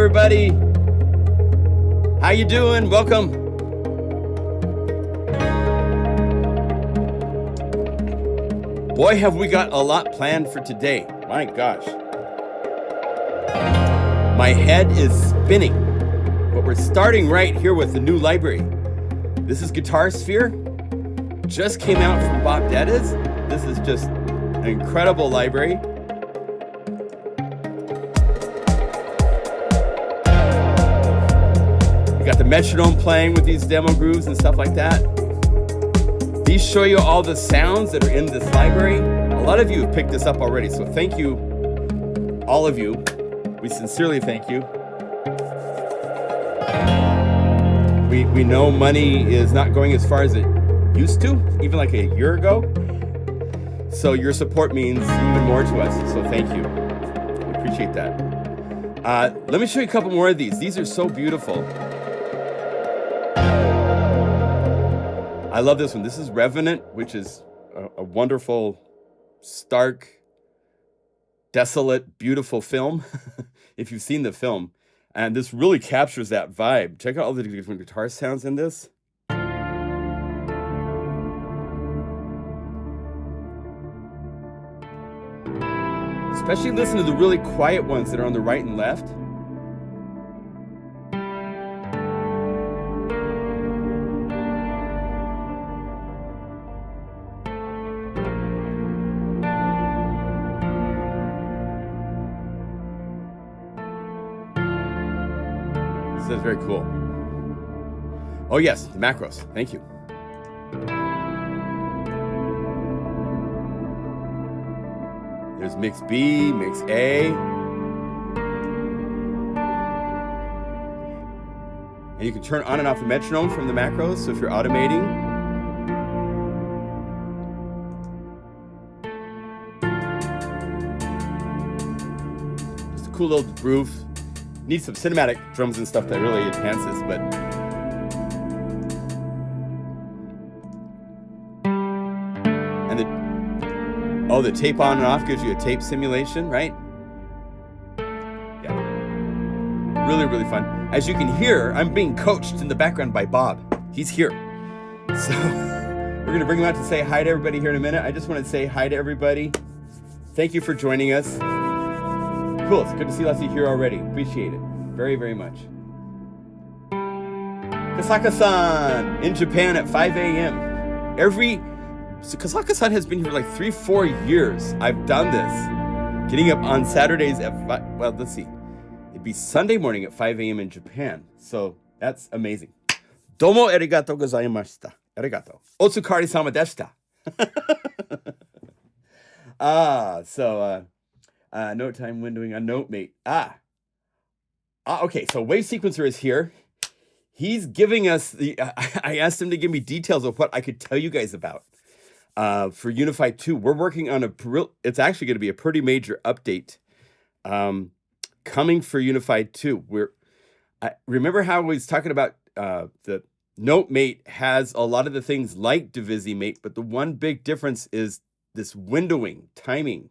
everybody. How you doing? Welcome. Boy, have we got a lot planned for today. My gosh. My head is spinning. But we're starting right here with the new library. This is GuitarSphere. Just came out from Bob Dedes. This is just an incredible library. We got the metronome playing with these demo grooves and stuff like that. These show you all the sounds that are in this library. A lot of you have picked this up already, so thank you, all of you. We sincerely thank you. We know money is not going as far as it used to, even like a year ago. So your support means even more to us, so thank you. We appreciate that. Let me show you a couple more of these. These are so beautiful. I love this one. This is Revenant, which is a wonderful, stark, desolate, beautiful film, if you've seen the film. And this really captures that vibe. Check out all the different guitar sounds in this. Especially listen to the really quiet ones that are on the right and left. That's very cool. Oh yes, the macros. Thank you. There's mix B, mix A. And you can turn on and off the metronome from the macros, so if you're automating. Just a cool little groove. Needs some cinematic drums and stuff that really enhances, but and the tape on and off gives you a tape simulation, right? Yeah, really, really fun. As you can hear, I'm being coached in the background by Bob. He's here, so we're gonna bring him out to say hi to everybody here in a minute. I just want to say hi to everybody. Thank you for joining us. Cool, it's good to see Leslie here already. Appreciate it very, very much. Kasaka-san in Japan at 5 a.m. So Kasaka-san has been here for like 3-4 years. I've done this. Getting up on Saturdays at 5, well, let's see. It'd be Sunday morning at 5 a.m. in Japan. So that's amazing. Domo arigatou gozaimashita. Arigato. Otsukare-sama deshita. Note time windowing on NoteMate. Okay, so Wave Sequencer is here. He's giving us I asked him to give me details of what I could tell you guys about for Unify 2. We're working on it's actually going to be a pretty major update coming for Unify 2. Remember how we was talking about the NoteMate has a lot of the things like DivisiMate, but the one big difference is this windowing, timing.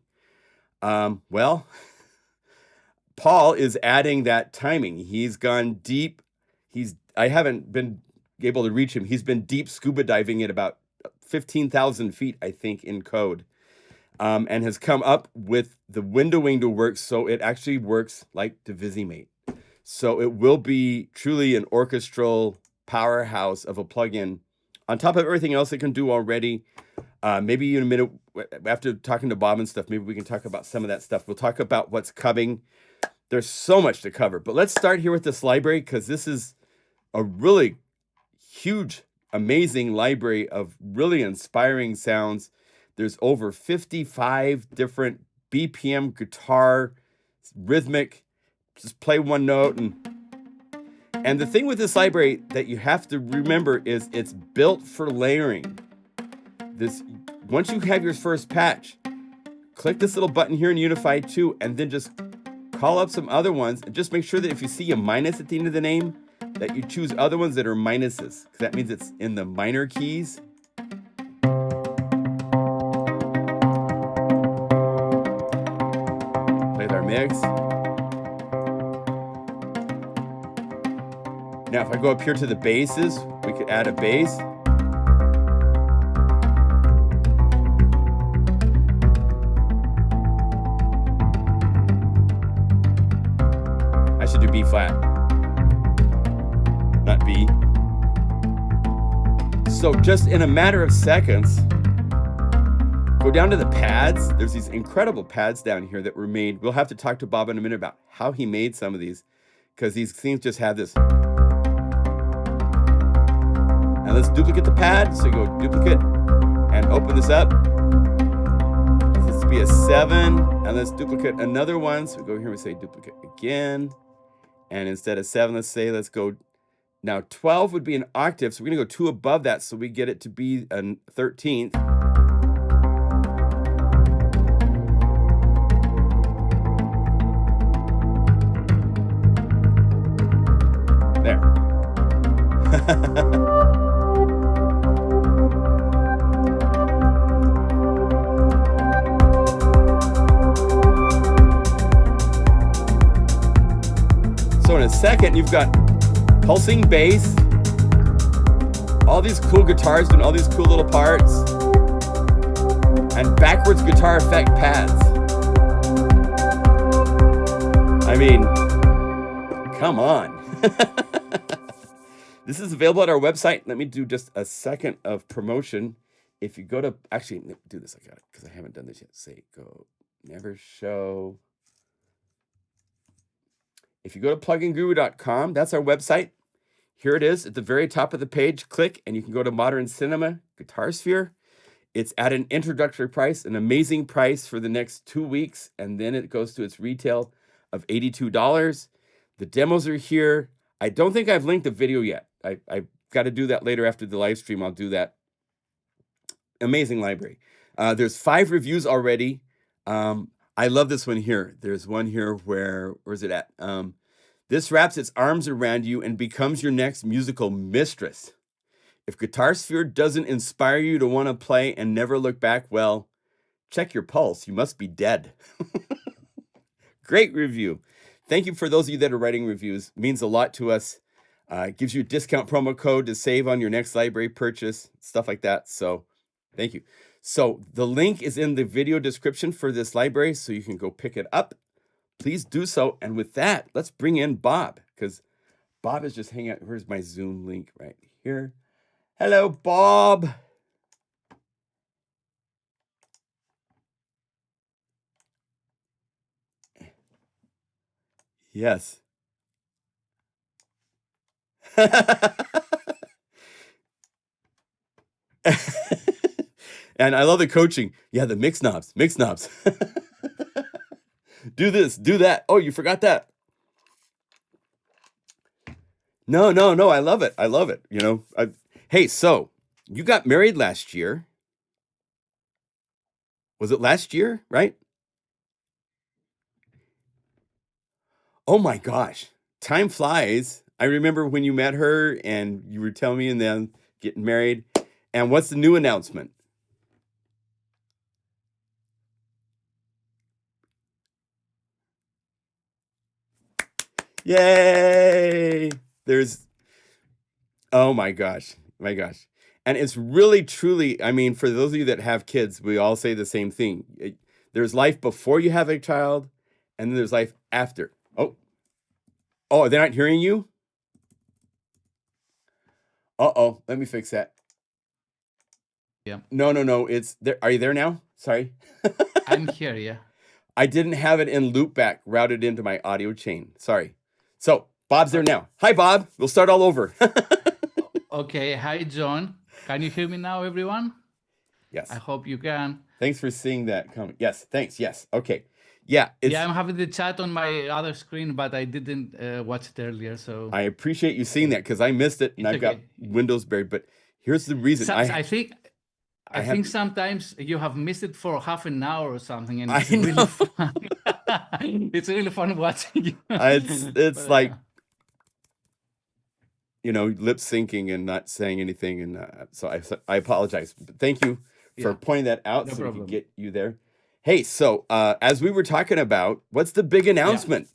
Well, Paul is adding that timing. He's gone deep. I haven't been able to reach him. He's been deep scuba diving at about 15,000 feet, I think, in code, and has come up with the windowing to work so it actually works like DivisiMate. So it will be truly an orchestral powerhouse of a plugin on top of everything else it can do already. Maybe in a minute, after talking to Bob and stuff, maybe we can talk about some of that stuff. We'll talk about what's coming. There's so much to cover, but let's start here with this library because this is a really huge, amazing library of really inspiring sounds. There's over 55 different BPM guitar, rhythmic, just play one note. And the thing with this library that you have to remember is it's built for layering. Once you have your first patch, click this little button here in Unify 2 and then just call up some other ones and just make sure that if you see a minus at the end of the name, that you choose other ones that are minuses, because that means it's in the minor keys. Play with our mix. Now, if I go up here to the basses, we could add a bass. I should do B flat, not B. So just in a matter of seconds, go down to the pads. There's these incredible pads down here that were made. We'll have to talk to Bob in a minute about how he made some of these, because these things just have this. Now let's duplicate the pad. So you go duplicate and open this up. This will be a 7, and let's duplicate another one. So we go here and we say duplicate again. And instead of 7, let's go. Now 12 would be an octave, so we're gonna go 2 above that so we get it to be a 13th. There. So in a second, you've got pulsing bass, all these cool guitars doing all these cool little parts, and backwards guitar effect pads. I mean, come on. This is available at our website. Let me do just a second of promotion. If you go to, actually, do this, I got it, because I haven't done this yet. Say, go, never show. If you go to PlugInGuru.com, that's our website. Here it is at the very top of the page. Click, and you can go to Modern Cinema, GuitarSphere. It's at an introductory price, an amazing price for the next 2 weeks, and then it goes to its retail of $82. The demos are here. I don't think I've linked the video yet. I've got to do that later after the live stream. I'll do that. Amazing library. There's 5 reviews already. I love this one here. There's one here where's it at? This wraps its arms around you and becomes your next musical mistress. If GuitarSphere doesn't inspire you to want to play and never look back, well, check your pulse. You must be dead. Great review. Thank you for those of you that are writing reviews. It means a lot to us. It gives you a discount promo code to save on your next library purchase, stuff like that. So thank you. So the link is in the video description for this library, so you can go pick it up. Please do so. And with that, let's bring in Bob, because Bob is just hanging out. Here's my Zoom link right here. Hello, Bob. Yes. And I love the coaching. Yeah, the mix knobs, mix knobs. Do this, do that. Oh, you forgot that. No, I love it. I love it. You know, hey, so you got married last year. Was it last year, right? Oh my gosh, time flies. I remember when you met her and you were telling me and then getting married. And what's the new announcement? Yay! Oh my gosh, my gosh. And it's really, truly, I mean, for those of you that have kids, we all say the same thing. There's life before you have a child, and then there's life after. Oh, they're not hearing you? Uh-oh, let me fix that. Yeah. No, it's there. Are you there now? Sorry. I'm here, yeah. I didn't have it in loopback routed into my audio chain. Sorry. So Bob's there now. Hi, Bob. We'll start all over. Okay. Hi, John. Can you hear me now, everyone? Yes. I hope you can. Thanks for seeing that comment. Yes. Thanks. Yes. Okay. Yeah. Yeah, I'm having the chat on my other screen, but I didn't watch it earlier. So I appreciate you seeing that because I missed it and I've got Windows buried. But here's the reason. So, I think sometimes you have missed it for half an hour or something, and it's really fun. It's really fun watching you. It's like, you know, lip syncing and not saying anything, and so I apologize. But thank you for pointing that out, no so problem. we can get you there. Hey, so as we were talking about, what's the big announcement?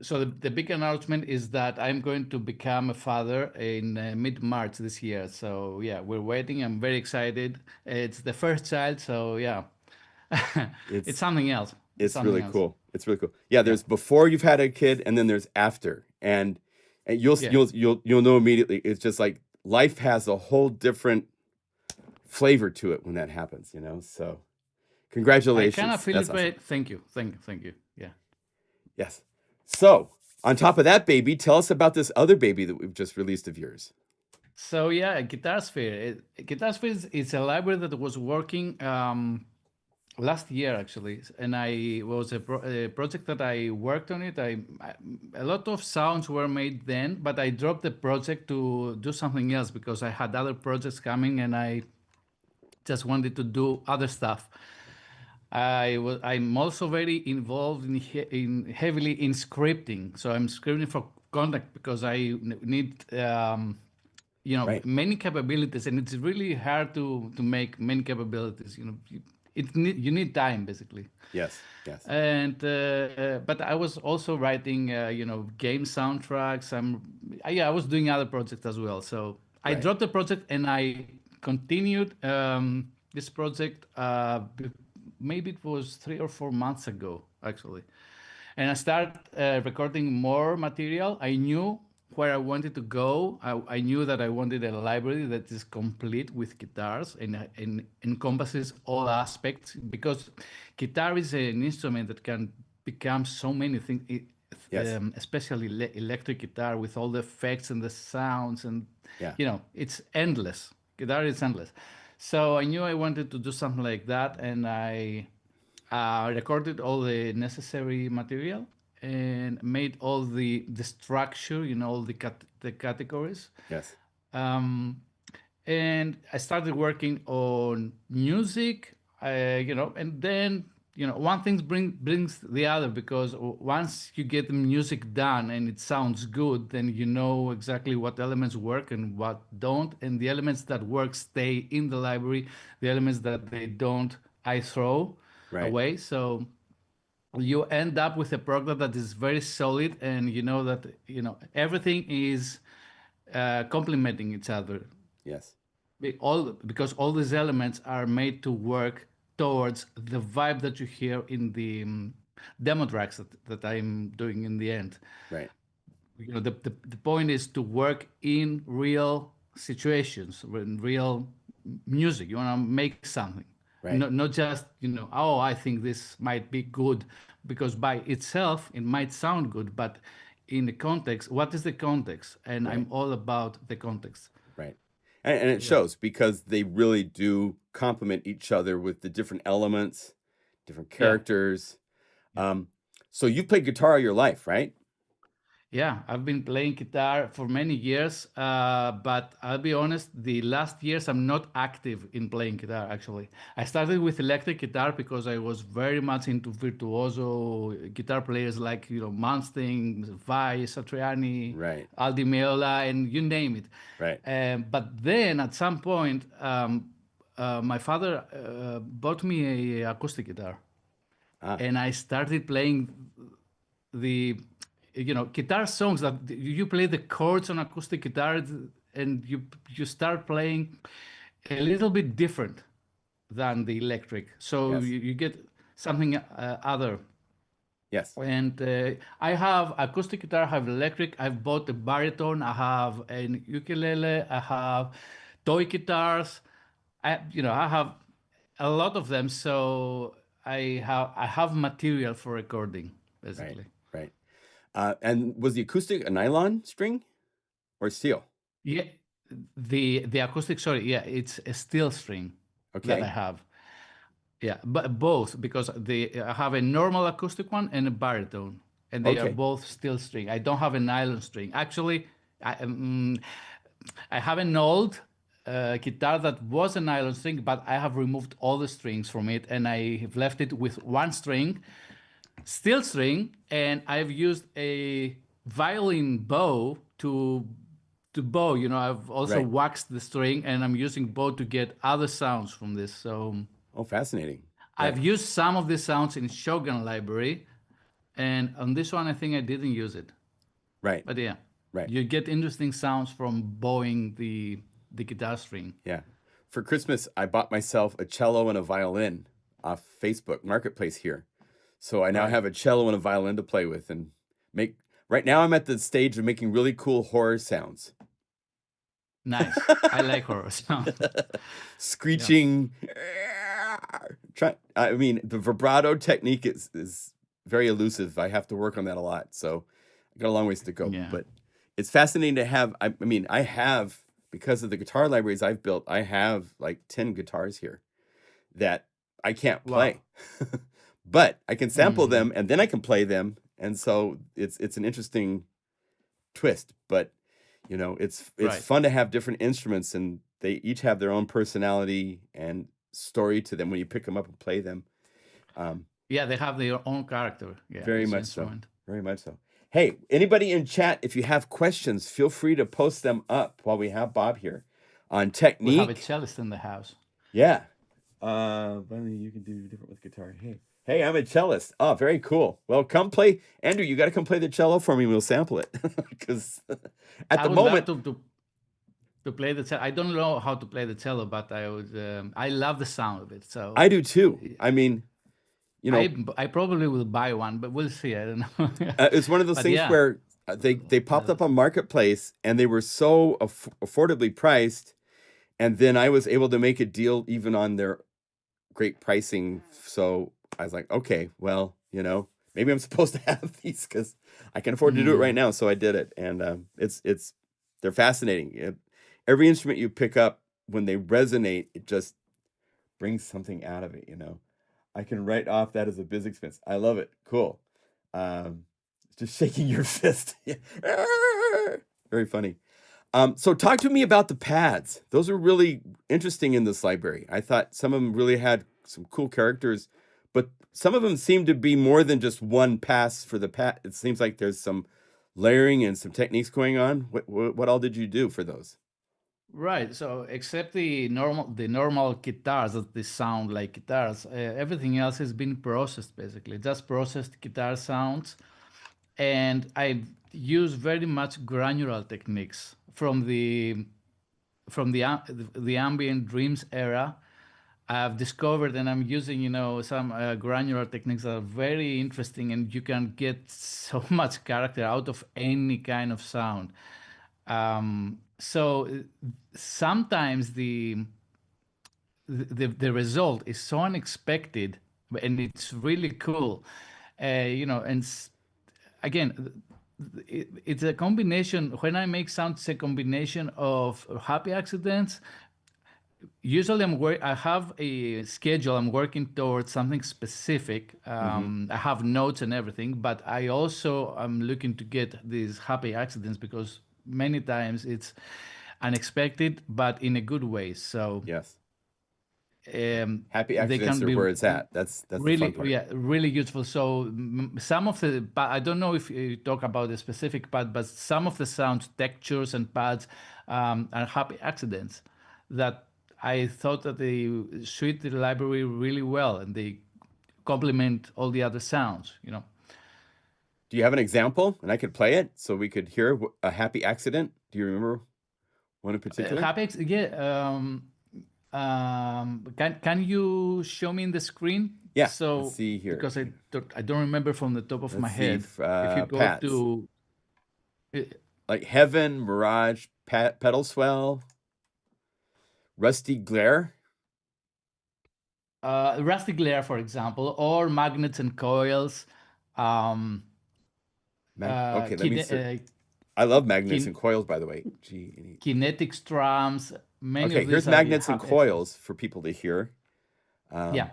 So the big announcement is that I'm going to become a father in mid-March this year. So yeah, we're waiting. I'm very excited. It's the first child, so yeah, it's It's something else. It's it's something really else. cool. It's really cool. Yeah, Yeah, there's before you've had a kid, and then there's after, and you'll yeah. you'll you'll you'll know immediately. It's just like life has a whole different flavor to it when that happens, you know. So I kind of congratulations. feel That's it. awesome. But thank you, thank you, thank you. Yeah. Yes. So on top of that baby, tell us about this other baby that we've just released of yours. So yeah, GuitarSphere. GuitarSphere is a library that was working last year actually, and I was a project that I worked on it. A lot of sounds were made then, but I dropped the project to do something else because I had other projects coming, and I just wanted to do other stuff. I'm also very involved in heavily in scripting. So I'm scripting for contact because I need Right. many capabilities, and it's really hard to make many capabilities. You need time basically. Yes. Yes. And but I was also writing game soundtracks. I was doing other projects as well. So I Right. dropped the project and I continued this project. Maybe it was 3 or 4 months ago actually, and I started recording more material. I knew where I wanted to go. I knew that I wanted a library that is complete with guitars and encompasses all aspects, because guitar is an instrument that can become so many things, Yes. especially electric guitar with all the effects and the sounds, and Yeah. it's endless. Guitar is endless. So I knew I wanted to do something like that, and I recorded all the necessary material and made all the structure, all the categories. Yes. Um, and I started working on music, and then one thing brings the other, because once you get the music done and it sounds good, then you know exactly what elements work and what don't, and the elements that work stay in the library. The elements that they don't, I throw Right. away. So you end up with a program that is very solid, and you know that everything is complementing each other. Yes. Because all these elements are made to work towards the vibe that you hear in the demo tracks that I'm doing in the end. Right. The point is to work in real situations, in real music. You want to make something, Right. not just oh, I think this might be good, because by itself it might sound good, but in the context, what is the context? And I'm Right. all about the context. Right. And it Yeah. shows because they really do complement each other with the different elements, different Yeah. characters. Um, so you've played guitar all your life, right? Yeah, I've been playing guitar for many years, but I'll be honest, the last years I'm not active in playing guitar actually. I started with electric guitar because I was very much into virtuoso guitar players like, Malmsteen, Vai, Satriani, Right. Aldi Meola, and you name it. Right. But then at some point, my father bought me a acoustic guitar, Ah, and I started playing the guitar songs that you play the chords on acoustic guitar, and you start playing a little bit different than the electric, so yes. you get something other. Yes. And I have acoustic guitar, I have electric, I've bought a baritone, I have an ukulele, I have toy guitars. I have a lot of them, so I have material for recording Right. basically. Right. And was the acoustic a nylon string or steel? Yeah, the acoustic, sorry, yeah, it's a steel string that I Okay. have. Yeah, but both, because I have a normal acoustic one and a baritone, and they are Okay. both steel string. I don't have a nylon string. Actually, I have an old guitar that was a nylon string, but I have removed all the strings from it, and I have left it with one string, steel string, and I've used a violin bow to bow. I've also Right. waxed the string, and I'm using bow to get other sounds from this. So Oh, fascinating. I've Right. used some of the sounds in Shogun library, And on this one, I think I didn't use it. Right. But yeah, Right. you get interesting sounds from bowing the guitar string. Yeah. For Christmas, I bought myself a cello and a violin off Facebook Marketplace here. So I now Right. have a cello and a violin to play with and make. Right now, I'm at the stage of making really cool horror sounds. Nice. I like horror sounds. Screeching. I mean, the vibrato technique is very elusive. I have to work on that a lot. So I got a long ways to go. Yeah. But it's fascinating to have. I mean, I have, because of the guitar libraries I've built, I have like 10 guitars here that I can't play. Wow. But I can sample them and then I can play them. And so it's an interesting twist. But you know, it's Right. fun to have different instruments, and they each have their own personality and story to them when you pick them up and play them. Yeah, they have their own character. Yeah, Very each much so. instrument. Very much so. Hey, anybody in chat, if you have questions, feel free to post them up while we have Bob here on technique. We have a cellist in the house. Yeah. You can do different with guitar. Hey, I'm a cellist. Oh, very cool. Well, come play. Andrew, you got to come play the cello for me. We'll sample it. Because at the moment, love to play the cello. I don't know how to play the cello, but I love the sound of it. So I do too. I mean, you know, I probably will buy one, but we'll see. I don't know. it's one of those But things yeah. where they popped up on Marketplace and they were so affordably priced, and then I was able to make a deal even on their great pricing. So I was like, okay, well, you know, maybe I'm supposed to have these because I can afford to do it right now. So I did it, and they're fascinating. Every instrument you pick up, when they resonate, it just brings something out of it. You know, I can write off that as a biz expense. I love it. Cool. Just shaking your fist. Very funny. So talk to me about the pads. Those are really interesting in this library. I thought some of them really had some cool characters, but some of them seem to be more than just one pass for the pad. It seems like there's some layering and some techniques going on. What all did you do for those? Right. So except the normal guitars that they sound like guitars, everything else has been processed basically. Just processed guitar sounds, and I use very much granular techniques from the ambient dreams era. I've discovered, and I'm using, some granular techniques that are very interesting, and you can get so much character out of any kind of sound. So sometimes the result is so unexpected, and it's really cool. Again, it's a combination. When I make sound, it's a combination of happy accidents. Usually I have a schedule. I'm working towards something specific. I have notes and everything, but I also am looking to get these happy accidents because many times it's unexpected, but in a good way. So Yes. Happy they accidents can are be where it's at. That's the really, fun part. yeah, really useful. So some of the, I don't know if you talk about the specific pad, but some of the sound textures and pads are happy accidents that I thought that they suit the library really well, and they complement all the other sounds. Do you have an example, and I could play it so we could hear a happy accident? Do you remember one in particular? Yeah. Can you show me in the screen? Yeah. So let's see here. because I don't remember from the top of my Let's head. see, If you go pads. to Like Heaven, Mirage, Pedal Swell, Rusty Glare. Rusty Glare, for example, or Magnets and Coils. Okay, let me see. I love Magnets and Coils, by the way. Kinetic Strums. Many Okay, of here's these Magnets and Coils for people to hear. Yeah.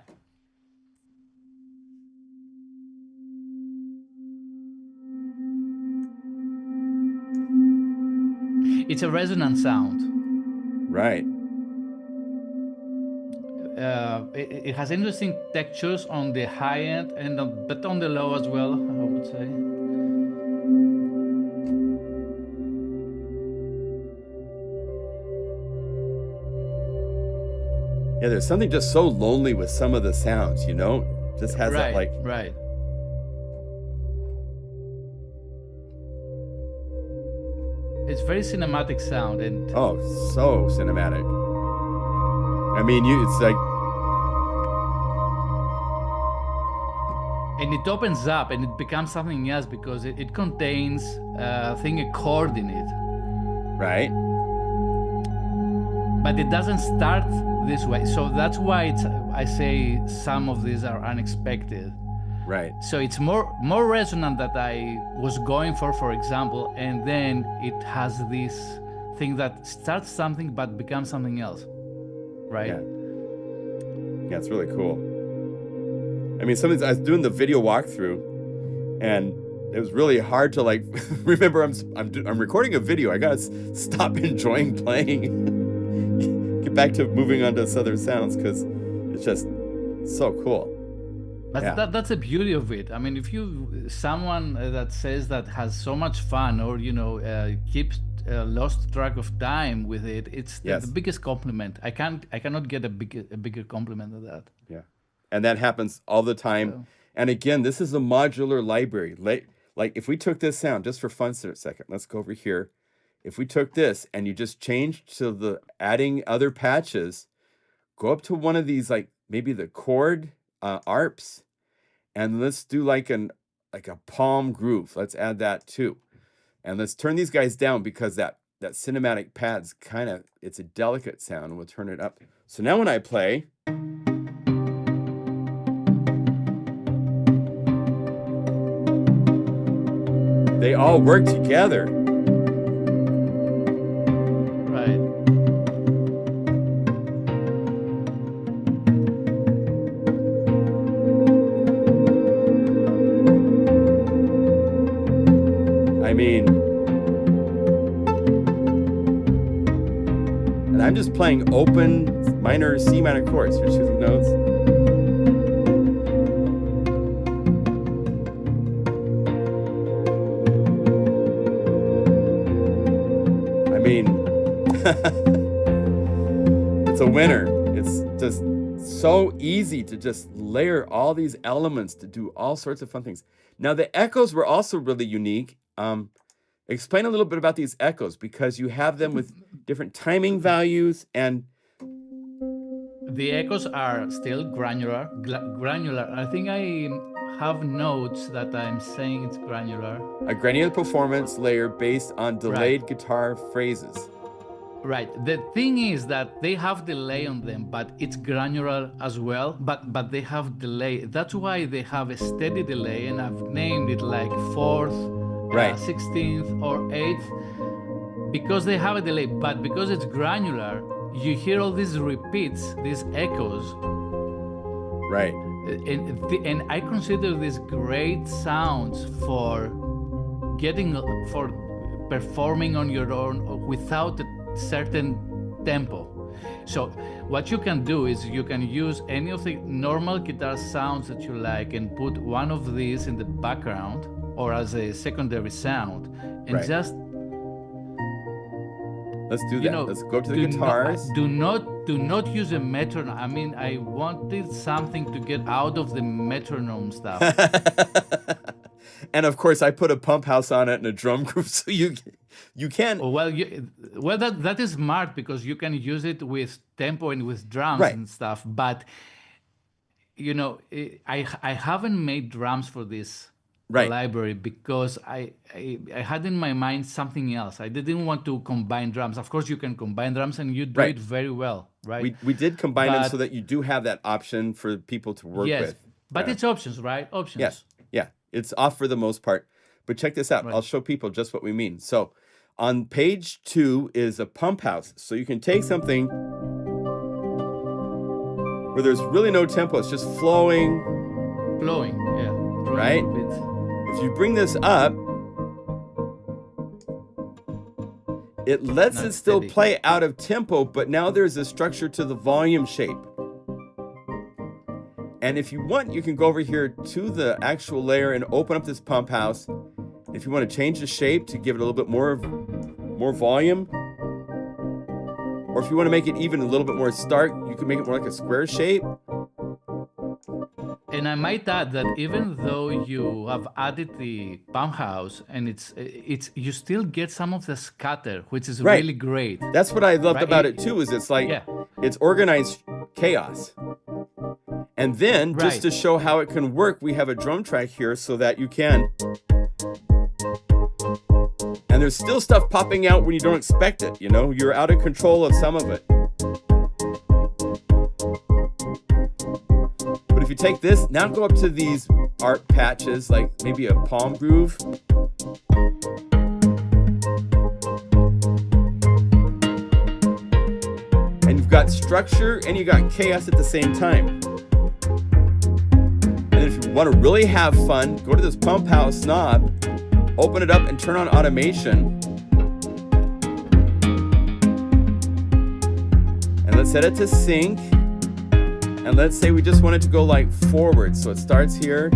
It's a resonant sound. Right. It has interesting textures on the high end but on the low as well, I would say. Yeah, there's something just so lonely with some of the sounds, Just has that like. Right. It's very cinematic sound, and Oh, so cinematic. I mean, it's like, and it opens up and it becomes something else because it contains a chord in it, right? but it doesn't start this way. So that's why I say some of these are unexpected. Right. So it's more resonant that I was going for example, and then it has this thing that starts something but becomes something else, right? Yeah. Yeah, it's really cool. I mean, I was doing the video walkthrough, and it was really hard to like remember I'm recording a video. I gotta stop enjoying playing, get back to moving on to other sounds because it's just so cool. But Yeah. that's the beauty of it. I mean, if someone that says that has so much fun, or keeps lost track of time with it, it's the biggest compliment. I cannot get a bigger compliment than that. Yeah, and that happens all the time. So. And again, this is a modular library. Like if we took this sound just for fun for a second, let's go over here. If we took this and you just changed to the adding other patches, go up to one of these, like maybe the chord arps, and let's do like a palm groove. Let's add that too. And let's turn these guys down because that cinematic pad's it's a delicate sound. We'll turn it up. So now when I play, they all work together. Right. I mean, and I'm just playing open minor C minor chords. Here's the notes. I mean, it's a winner. It's just so easy to just layer all these elements to do all sorts of fun things. Now, the echoes were also really unique. Explain a little bit about these echoes, because you have them with different timing values, and the echoes are still granular. I think I have notes that I'm saying it's granular. A granular performance layer based on delayed guitar phrases. Right. The thing is that they have delay on them, but it's granular as well. But they have delay. That's why they have a steady delay, and I've named it like 4th, 16th, or 8th, because they have a delay. But because it's granular, you hear all these repeats, these echoes. Right. And I consider these great sounds for performing on your own without a certain tempo. So what you can do is you can use any of the normal guitar sounds that you like and put one of these in the background or as a secondary sound, and just let's do that. Let's go to the guitars. Do not use a metronome. I mean, I wanted something to get out of the metronome stuff. And of course, I put a pump house on it and a drum group, so you can. Well, that is smart because you can use it with tempo and with drums and stuff. But I haven't made drums for this library because I had in my mind something else. I didn't want to combine drums. Of course, you can combine drums and you do it very well, right? We did combine them so that you do have that option for people to work with. But it's options, right? Options. Yes. Yeah. It's off for the most part. But check this out. I'll show people just what we mean. So on page 2 is a pump house. So you can take something where there's really no tempo. It's just flowing. Flowing, yeah. Right? If you bring this up, it lets it still play out of tempo, but now there's a structure to the volume shape. And if you want, you can go over here to the actual layer and open up this pump house. If you want to change the shape to give it a little bit more volume, or if you want to make it even a little bit more stark, you can make it more like a square shape. And I might add that even though you have added the pump house and it's you still get some of the scatter, which is Right. really great. That's what I loved Right. about it too, is it's like, Yeah. it's organized chaos. And then just Right. to show how it can work, we have a drum track here so that you can. And there's still stuff popping out when you don't expect it, you know? You're out of control of some of it. But if you take this, now go up to these art patches, like maybe a palm groove. And you've got structure and you got chaos at the same time. And if you want to really have fun, go to this pump house knob, open it up and turn on automation. And let's set it to sync. And let's say we just want it to go like forward. So it starts here.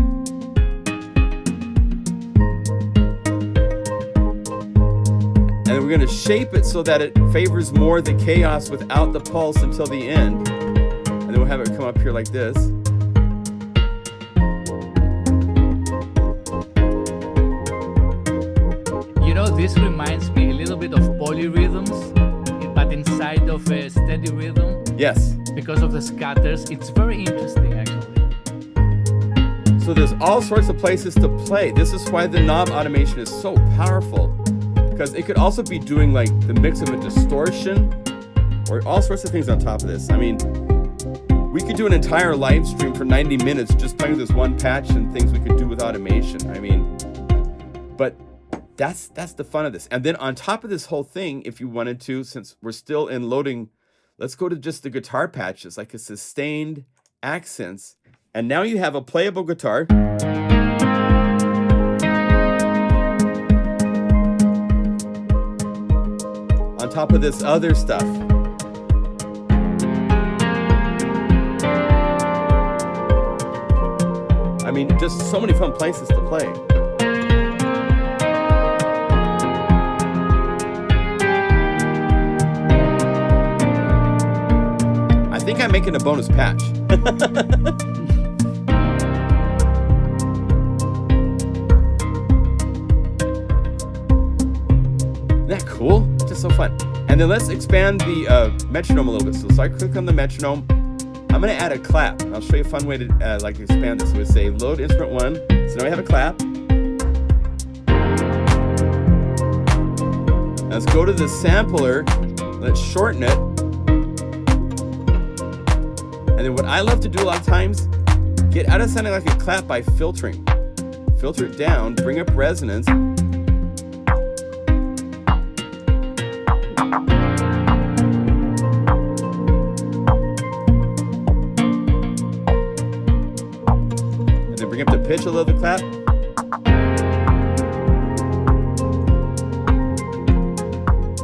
And we're going to shape it so that it favors more the chaos without the pulse until the end. And then we'll have it come up here like this. You know, this reminds me a little bit of polyrhythms, but inside of a steady rhythm. Yes. Because of the scatters. It's very interesting, actually. So there's all sorts of places to play. This is why the knob automation is so powerful, because it could also be doing like the mix of a distortion or all sorts of things on top of this. I mean, we could do an entire live stream for 90 minutes just playing with this one patch and things we could do with automation. I mean, but that's the fun of this. And then on top of this whole thing, if you wanted to, since we're still in loading, let's go to just the guitar patches, like a sustained accents. And now you have a playable guitar. On top of this other stuff. I mean, just so many fun places to play. I think I'm making a bonus patch. Isn't that cool? Just so fun. And then let's expand the metronome a little bit. So I click on the metronome. I'm going to add a clap. I'll show you a fun way to like expand this. So we say load instrument 1. So now we have a clap. Now let's go to the sampler. Let's shorten it. And then what I love to do a lot of times, get out of sounding like a clap by filtering. Filter it down, bring up resonance. And then bring up the pitch a little of the clap.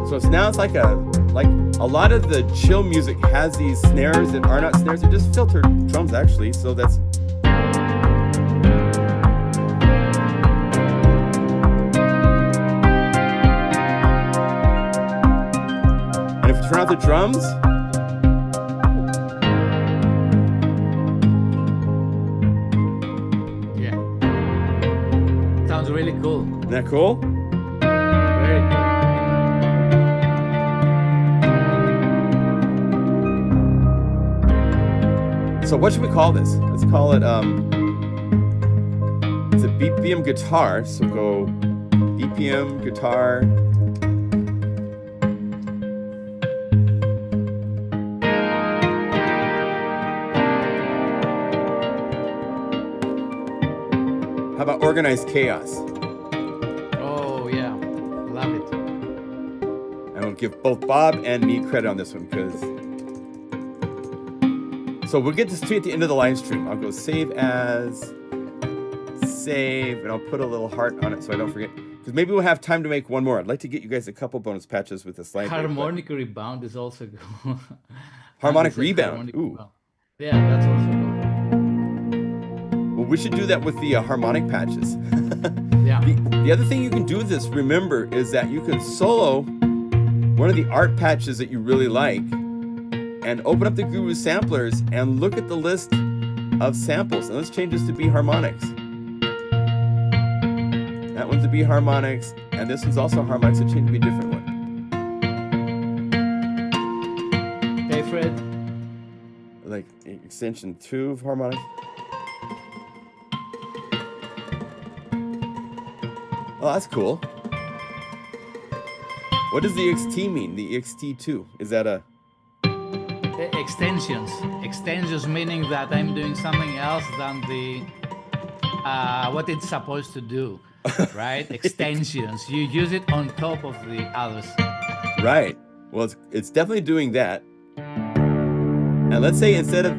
So it's like a lot of the chill music has these snares that are not snares, they're just filtered drums actually, so that's. And if you turn out the drums, Yeah. Sounds really cool. isn't that cool? Very cool. So what should we call this? Let's call it, it's a BPM guitar. So go BPM guitar. How about organized chaos? Oh, yeah. Love it. And we'll give both Bob and me credit on this one because. So we'll get this to you at the end of the live stream. I'll go save as, save, and I'll put a little heart on it so I don't forget. Because maybe we'll have time to make one more. I'd like to get you guys a couple bonus patches with this library. Harmonic rebound is also good. Harmonic rebound. Ooh. Rebound. Yeah, that's also Well, we should do that with the harmonic patches. good. Yeah. The other thing you can do with this, remember, is that you can solo one of the art patches that you really like and open up the Guru samplers and look at the list of samples. And let's change this to B harmonics. That one's a B harmonics, and this one's also harmonics, so change to be a different one. Hey, Fred. Like extension 2 of harmonics. Oh, that's cool. What does the XT mean? The XT2, is that a... Extensions. Extensions meaning that I'm doing something else than the what it's supposed to do, right? Extensions. You use it on top of the others. Right. Well, it's definitely doing that. And let's say instead of...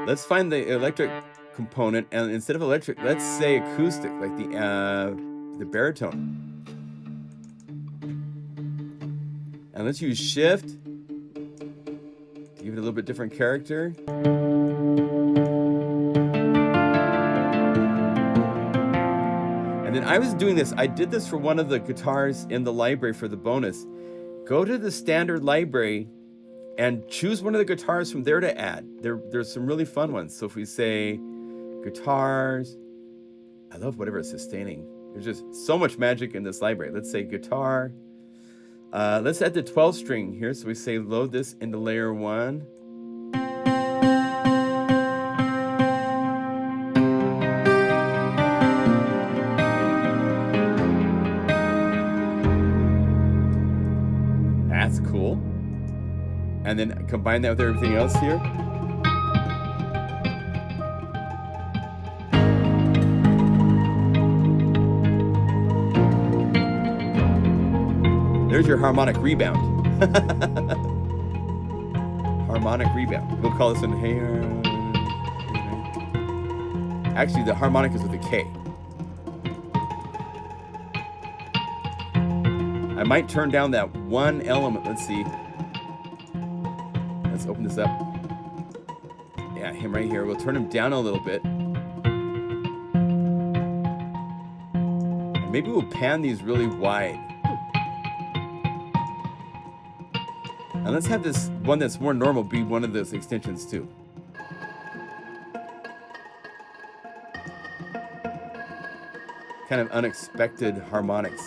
Let's find the electric component, and instead of electric, let's say acoustic, like the baritone. And let's use shift to give it a little bit different character. And then I was doing this, I did this for one of the guitars in the library for the bonus. Go to the standard library and choose one of the guitars from there to add. There's some really fun ones. So if we say guitars, I love whatever is sustaining. There's just so much magic in this library. Let's say guitar. Let's add the 12 string here. So we say load this into layer 1. That's cool. And then combine that with everything else here. There's your harmonic rebound. Harmonic rebound. We'll call this one here. Actually, the harmonic is with a K. I might turn down that one element. Let's see. Let's open this up. Yeah, him right here. We'll turn him down a little bit. And maybe we'll pan these really wide. And let's have this one that's more normal be one of those extensions too. Kind of unexpected harmonics.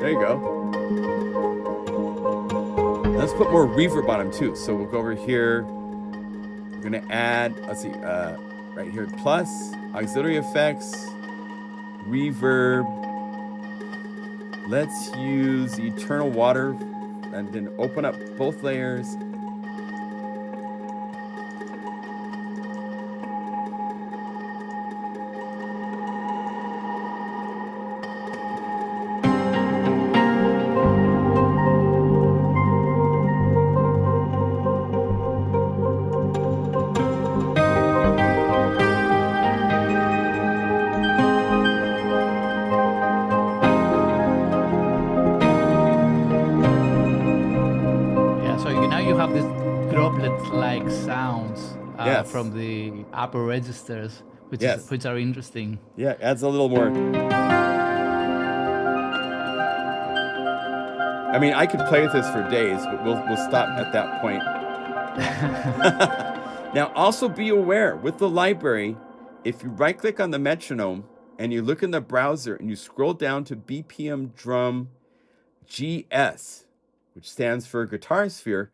There you go. Now let's put more reverb on them too. So we'll go over here. We're gonna add, let's see, right here, plus, auxiliary effects, reverb. Let's use eternal water and then open up both layers. Droplet-like sounds yes. from the upper registers, which are interesting. Yeah, adds a little more. I mean, I could play with this for days, but we'll stop at that point. Now, also be aware with the library, if you right-click on the metronome and you look in the browser and you scroll down to BPM Drum GS, which stands for GuitarSphere,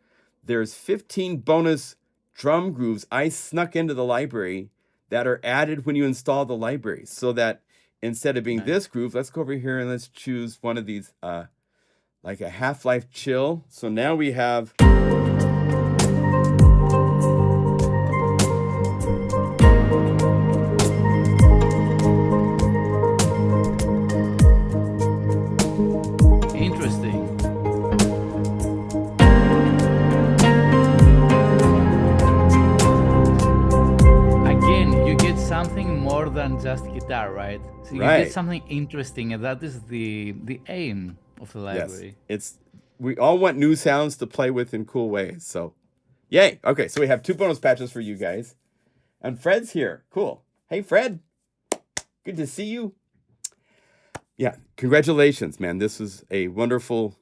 there's 15 bonus drum grooves I snuck into the library that are added when you install the library. So that instead of being this groove, let's go over here and let's choose one of these, like a Half-Life Chill. So now we have... Interesting. Again, you get something more than just guitar, right? So you get something interesting, and that is the aim of the library. Yes, we all want new sounds to play with in cool ways. So, yay! Okay, so we have 2 bonus patches for you guys, and Fred's here. Cool. Hey, Fred. Good to see you. Yeah, congratulations, man. This is a wonderful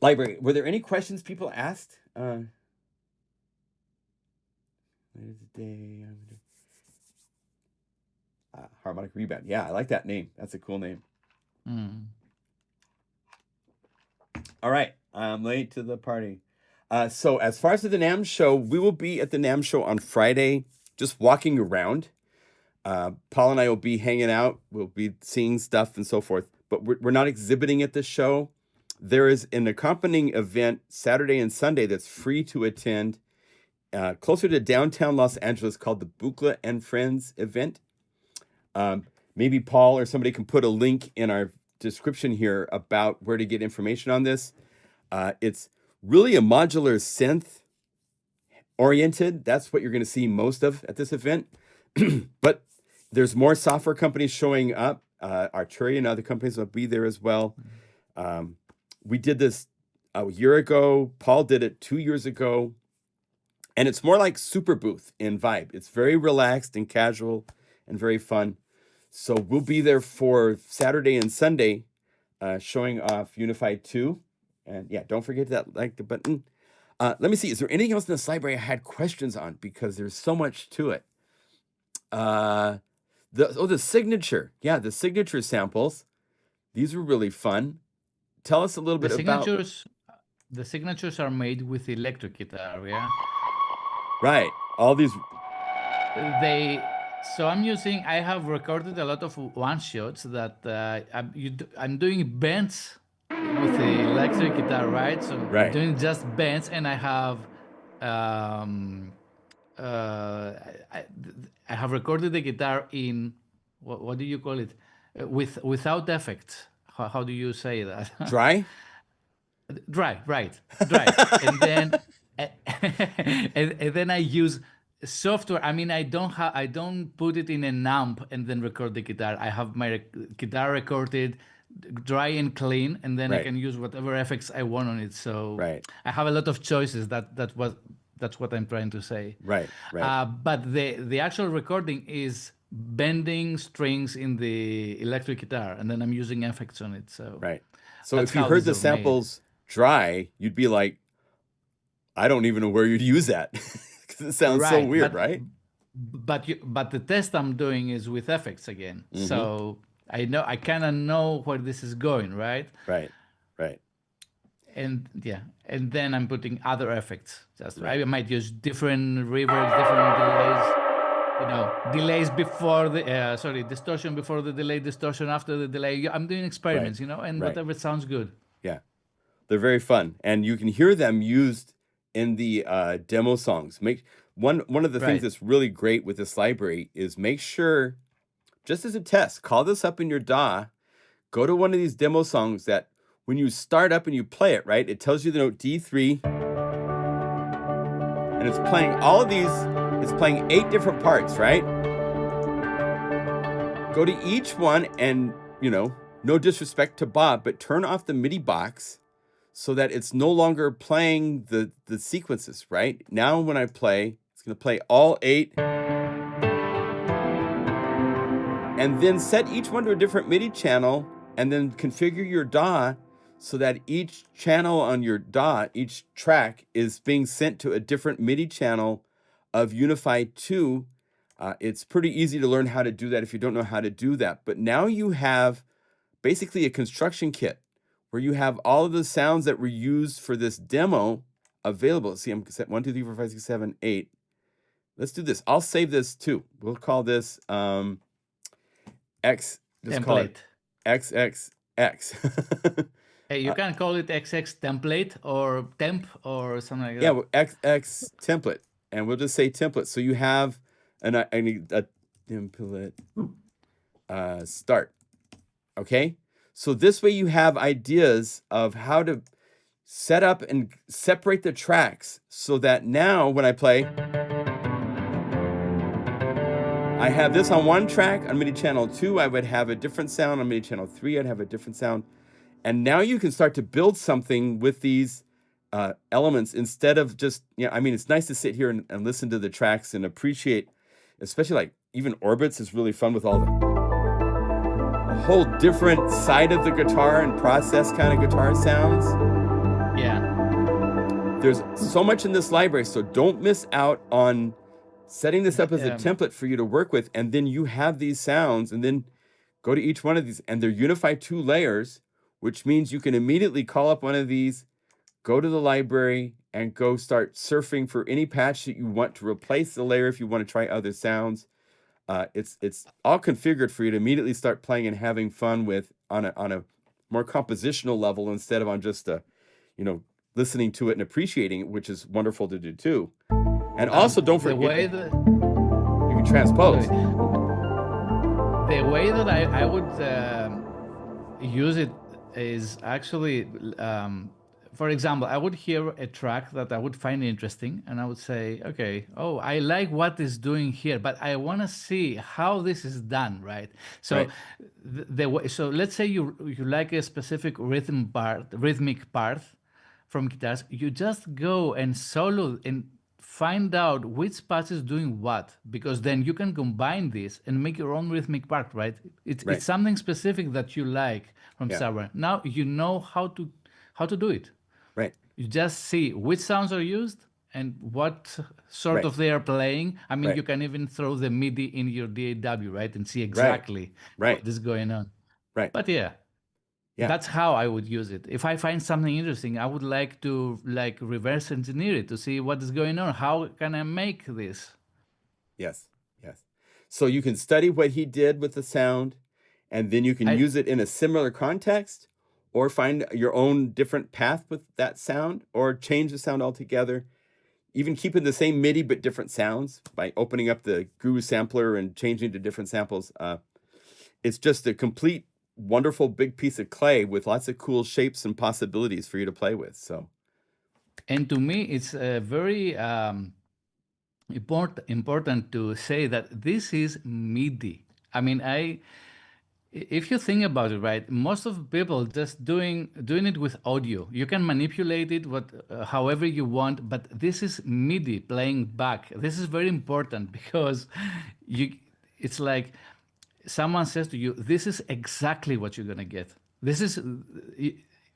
library. Were there any questions people asked? Later today, harmonic rebound. Yeah, I like that name. That's a cool name. All right, I'm late to the party. So as far as the NAMM show, we will be at the NAMM show on Friday, just walking around. Paul and I will be hanging out. We'll be seeing stuff and so forth. But we're not exhibiting at the show. There is an accompanying event Saturday and Sunday that's free to attend closer to downtown Los Angeles called the Buchla and Friends event. Maybe Paul or somebody can put a link in our description here about where to get information on this. It's really a modular synth oriented. That's what you're going to see most of at this event. But there's more software companies showing up. Arturia and other companies will be there as well. We did this a year ago. Paul did it 2 years ago. And it's more like Super Booth in vibe. It's very relaxed and casual and very fun. So we'll be there for Saturday and Sunday, showing off Unify 2. And yeah, don't forget that like the button. Let me see. Is there anything else in this library I had questions on? Because there's so much to it. The signature. Yeah, the signature samples. These were really fun. Tell us a little bit about... The signatures are made with electric guitar, yeah? Right. All these... So I have recorded a lot of one-shots that I'm doing bends with the electric guitar, right? So I'm doing just bends, and I have I have recorded the guitar in what do you call it? Without effects. How do you say that? Dry? Dry, right. And then and then I use software. I mean, I don't put it in a NAMM and then record the guitar. I have my guitar recorded dry and clean, and then I can use whatever effects I want on it. So I have a lot of choices. That's what I'm trying to say. Right. But the actual recording is bending strings in the electric guitar, and then I'm using effects on it. So So if you heard the samples dry, you'd be like, I don't even know where you'd use that, because it sounds so weird, right? But the test I'm doing is with effects again. So I kind of know where this is going, right? Right. And and then I'm putting other effects. I might use different reverbs, different delays, delays before the distortion before the delay, distortion after the delay. I'm doing experiments, and whatever sounds good. Yeah, they're very fun, and you can hear them used in the demo songs. One of the things that's really great with this library is make sure, just as a test, call this up in your DAW, go to one of these demo songs that when you start up and you play it, it tells you the note D3, and it's playing all of these, it's playing 8 different parts, right? Go to each one and, no disrespect to Bob, but turn off the MIDI box so that it's no longer playing the sequences, right? Now when I play, it's going to play all 8. And then set each one to a different MIDI channel, and then configure your DAW so that each channel on your DAW, each track, is being sent to a different MIDI channel of Unify 2. It's pretty easy to learn how to do that if you don't know how to do that. But now you have basically a construction kit where you have all of the sounds that were used for this demo available. See, I'm set 1, 2, 3, 4, 5, 6, 7, 8. Let's do this. I'll save this too. We'll call this X. Just call it XXX. Hey, you can call it XX template or temp or something like that. Yeah, well, XX template, and we'll just say template. So you have I need a template start. Okay, so this way you have ideas of how to set up and separate the tracks so that now when I play, I have this on one track on MIDI channel 2, I would have a different sound. On MIDI channel 3, I'd have a different sound. And now you can start to build something with these elements instead of just, it's nice to sit here and listen to the tracks and appreciate, especially like even Orbits is really fun with all the whole different side of the guitar and process kind of guitar sounds. Yeah. There's so much in this library, so don't miss out on setting this up as a template for you to work with, and then you have these sounds, and then go to each one of these, and they're Unify 2 layers, which means you can immediately call up one of these, go to the library, and go start surfing for any patch that you want to replace the layer if you want to try other sounds. It's all configured for you to immediately start playing and having fun with on a more compositional level instead of on just listening to it and appreciating it, which is wonderful to do too. And also, don't forget you can transpose. The way that I would use it is actually, for example, I would hear a track that I would find interesting, and I would say, okay, oh, I like what it's doing here, but I want to see how this is done, right? So, so let's say you like a specific rhythmic part from guitars, you just go and solo and find out which patch is doing what, because then you can combine this and make your own rhythmic part, right? It's something specific that you like from somewhere. Now you know how to do it. Right. You just see which sounds are used and what sort of they are playing. I mean, you can even throw the MIDI in your DAW, right, and see exactly what is going on. Right. But that's how I would use it. If I find something interesting, I would like to reverse engineer it to see what is going on. How can I make this? Yes. So you can study what he did with the sound, and then you can use it in a similar context, or find your own different path with that sound, or change the sound altogether. Even keeping the same MIDI but different sounds by opening up the Guru sampler and changing to different samples. It's just a complete wonderful big piece of clay with lots of cool shapes and possibilities for you to play with. So, and to me, it's very important to say that this is MIDI. I mean, if you think about it, right, most of people just doing it with audio. You can manipulate it however you want, but this is MIDI playing back. This is very important because it's like someone says to you, this is exactly what you're going to get.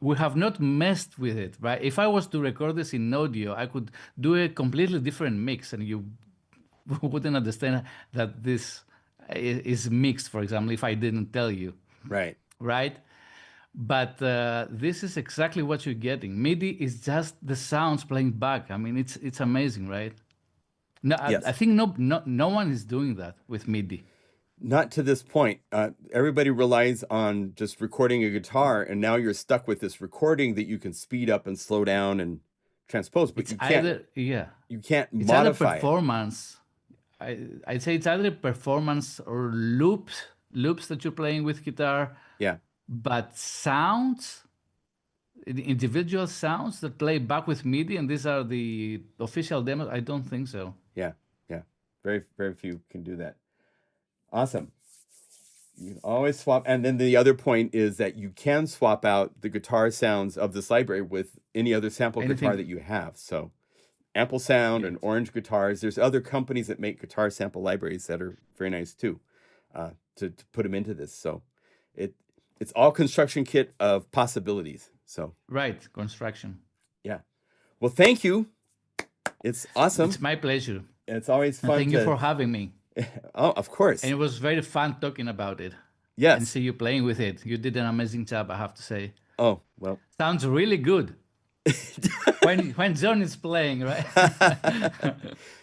We have not messed with it, right? If I was to record this in audio, I could do a completely different mix and you wouldn't understand that this is mixed, for example, if I didn't tell you. Right. But this is exactly what you're getting. MIDI is just the sounds playing back. I mean, it's amazing, right? No, yes. I think no one is doing that with MIDI. Not to this point. Everybody relies on just recording a guitar, and now you're stuck with this recording that you can speed up and slow down and transpose. But you can't. You can't modify either performance. I'd say it's either performance or loops that you're playing with guitar. Yeah. But sounds, individual sounds that play back with MIDI, and these are the official demos, I don't think so. Yeah. Very, very few can do that. Awesome. You can always swap. And then the other point is that you can swap out the guitar sounds of this library with any other sample guitar that you have. So Ample Sound and Orange Guitars. There's other companies that make guitar sample libraries that are very nice too, to put them into this. So it's all construction kit of possibilities. So construction. Yeah. Well, thank you. It's awesome. It's my pleasure. It's always fun. Thank you for having me. Oh, of course. And it was very fun talking about it. Yes. And see you playing with it. You did an amazing job, I have to say. Oh, well. Sounds really good. when John is playing, right?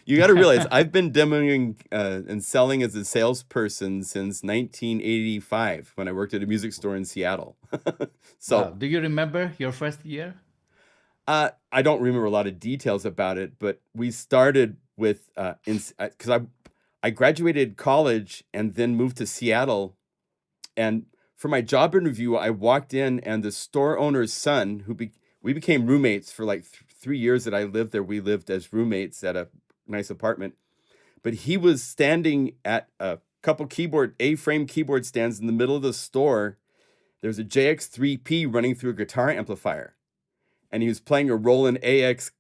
You got to realize I've been demoing and selling as a salesperson since 1985 when I worked at a music store in Seattle. So, wow. Do you remember your first year? I don't remember a lot of details about it, but we started with because I graduated college and then moved to Seattle, and for my job interview, I walked in and the store owner's son, we became roommates for like 3 years that I lived there. We lived as roommates at a nice apartment, but he was standing at a couple A-frame keyboard stands in the middle of the store. There's a JX3P running through a guitar amplifier, and he was playing a Roland AX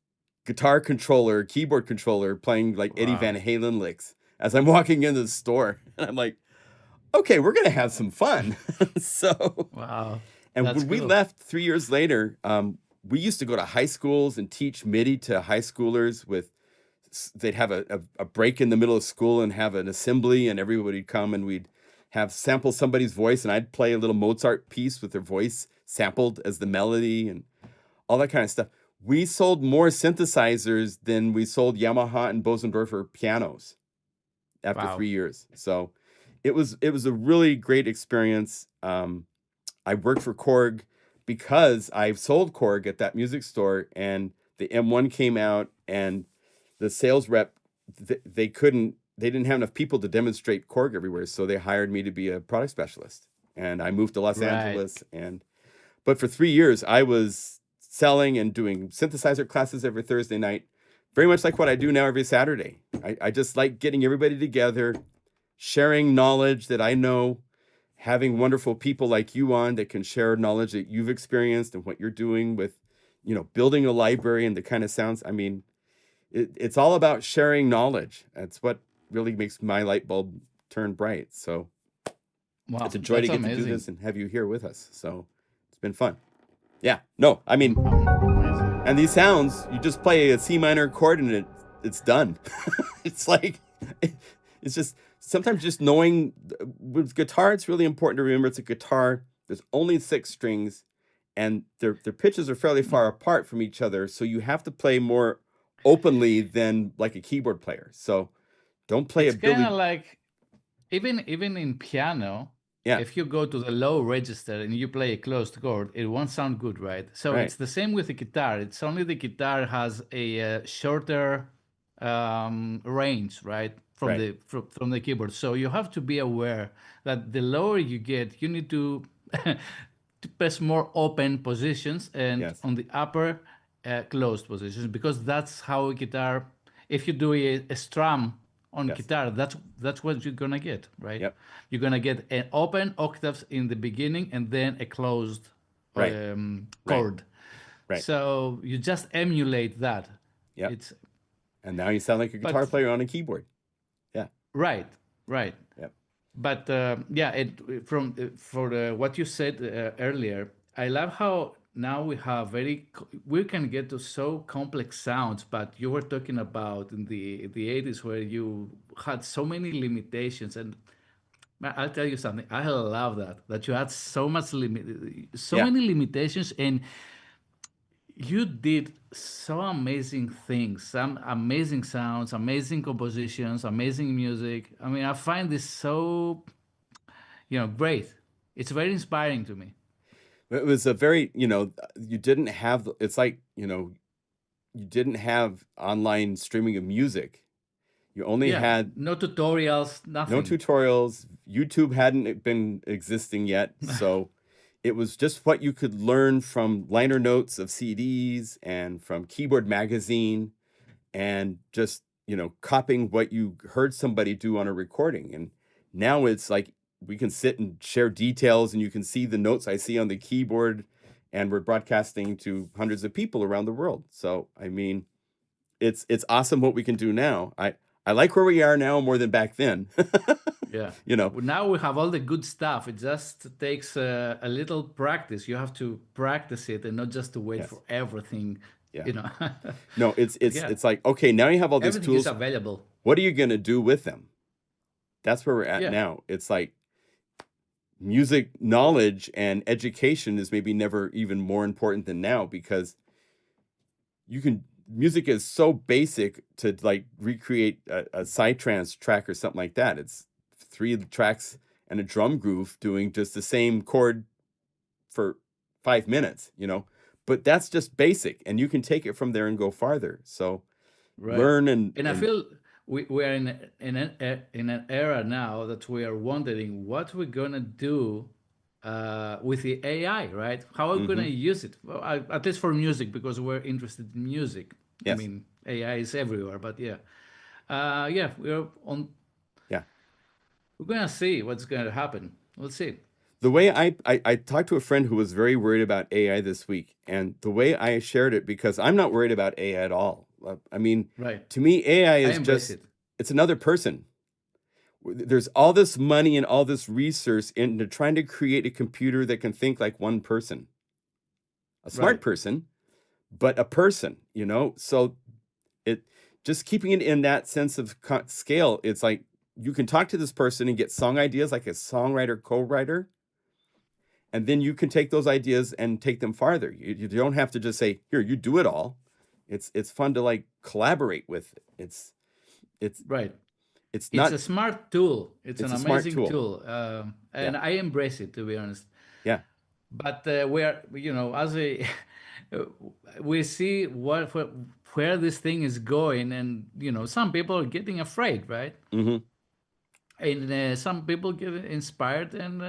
guitar controller, keyboard controller, playing like Eddie Van Halen licks as I'm walking into the store. And I'm like, okay, we're gonna have some fun. So, Wow, and that's when we cool. left 3 years later, we used to go to high schools and teach MIDI to high schoolers with they'd have a break in the middle of school and have an assembly, and everybody'd come and we'd have sample somebody's voice, and I'd play a little Mozart piece with their voice sampled as the melody and all that kind of stuff. We sold more synthesizers than we sold Yamaha and Bosendorfer pianos after Wow. 3 years. So it was a really great experience. I worked for Korg because I sold Korg at that music store, and the M1 came out, and the sales rep they didn't have enough people to demonstrate Korg everywhere, so they hired me to be a product specialist, and I moved to Los Right. Angeles. And but for 3 years I was selling and doing synthesizer classes every Thursday night, very much like what I do now every Saturday. I just like getting everybody together, sharing knowledge that I know, having wonderful people like you on that can share knowledge that you've experienced and what you're doing with, building a library and the kind of sounds. I mean, it's all about sharing knowledge. That's what really makes my light bulb turn bright. So Wow, it's a joy to that's get to do amazing. this and have you here with us. So it's been fun. Yeah. No, I mean, Amazing. and these sounds, you just play a C minor chord and it's done. It's like, it's just sometimes just knowing with guitar, it's really important to remember it's a guitar. There's only 6 strings, and their pitches are fairly far apart from each other. So you have to play more openly than like a keyboard player. So don't play a It's kind Billy. of like even in piano, Yeah, if you go to the low register and you play a closed chord, it won't sound good, right? So right, it's the same with the guitar. It's only the guitar has a shorter range, right, from right. from the keyboard. So you have to be aware that the lower you get, you need to to press more open positions, and Yes, on the upper closed positions, because that's how a guitar. If you do a strum on yes, guitar, that's what you're gonna get, right? yep, You're gonna get an open octaves in the beginning and then a closed right, right, chord. right, So you just emulate that. yep. It's And now you sound like a guitar but player on a keyboard. Yeah, right, right. yep, But yeah, from for what you said earlier, I love how now we have we can get to so complex sounds. But you were talking about in the 80s where you had so many limitations, and I'll tell you something. I love that you had so yeah. many limitations, and you did so amazing things, some amazing sounds, amazing compositions, amazing music. I mean, I find this so great. It's very inspiring to me. It was a very, you didn't have, it's like, you didn't have online streaming of music. You only Yeah, had no tutorials, no nothing. tutorials. YouTube hadn't been existing yet. So it was just what you could learn from liner notes of CDs and from Keyboard Magazine, and just, copying what you heard somebody do on a recording. And now it's like we can sit and share details, and you can see the notes I see on the keyboard, and we're broadcasting to hundreds of people around the world. So, I mean, it's awesome what we can do now. I like where we are now more than back then. Yeah. You know, Well, now we have all the good stuff. It just takes a little practice. You have to practice it and not just to wait yes. for everything, Yeah. you know. No, it's But it's yeah, it's like, okay, now you have all these everything is tools. available. What are you going to do with them? That's where we're at Yeah. now. It's like music knowledge and education is maybe never even more important than now, because music is so basic to like recreate a psytrance track or something like that. It's 3 tracks and a drum groove doing just the same chord for 5 minutes, but that's just basic, and you can take it from there and go farther. So Right. learn and And I and feel we are in an era now that we are wondering what we're gonna do with the AI, right? How are we gonna mhm, use it? Well, at least for music, because we're interested in music. I yes, mean, AI is everywhere, but yeah, yeah, yeah. we're gonna see what's gonna happen. We'll see. The way I talked to a friend who was very worried about AI this week, and the way I shared it, because I'm not worried about AI at all. I mean, Right. to me, AI I is embrace just, it. it's another person. there's all this money and all this research into trying to create a computer that can think like one person, a smart Right. person, but a person, you know? So it just keeping it in that sense of scale, it's like you can talk to this person and get song ideas like a songwriter, co-writer, and then you can take those ideas and take them farther. You don't have to just say, here, you do it all. It's fun to like collaborate with it. It's Right. it's It's not a smart tool. It's it's an a smart amazing tool. tool, Yeah. and I embrace it, to be honest. Yeah. But where, as a we see where this thing is going, and some people are getting afraid, right? Hmm. And some people get inspired, and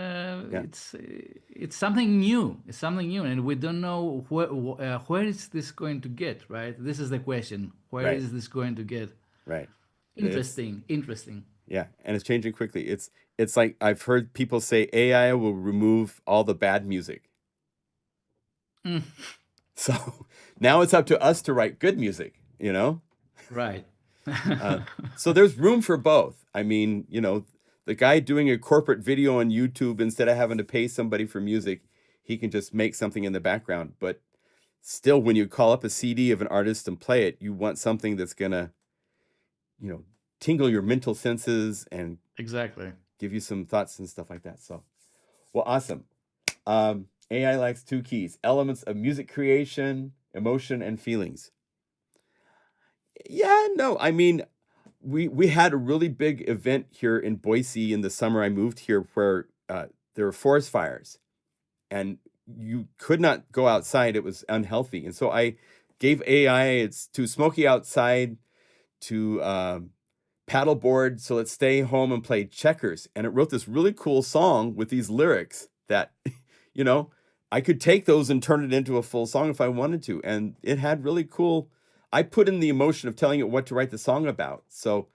Yeah. it's something new. It's something new, and we don't know where is this going to get, right? This is the question. Where Right. is this going to get? Right. It's Interesting, interesting. yeah, and it's changing quickly. It's like I've heard people say AI will remove all the bad music. Mm, So now it's up to us to write good music, you know? right. So there's room for both. I mean, the guy doing a corporate video on YouTube, instead of having to pay somebody for music, he can just make something in the background. But still, when you call up a CD of an artist and play it, you want something that's gonna, you know, tingle your mental senses and Exactly. give you some thoughts and stuff like that. So, well, awesome. AI likes two keys: elements of music creation, emotion, and feelings. Yeah, no, I mean, we had a really big event here in Boise in the summer I moved here, where there were forest fires and you could not go outside. It was unhealthy. And so I gave AI it's too smoky outside to paddleboard, so let's stay home and play checkers. And it wrote this really cool song with these lyrics that, you know, I could take those and turn it into a full song if I wanted to. And it had really cool, I put in the emotion of telling it what to write the song about. So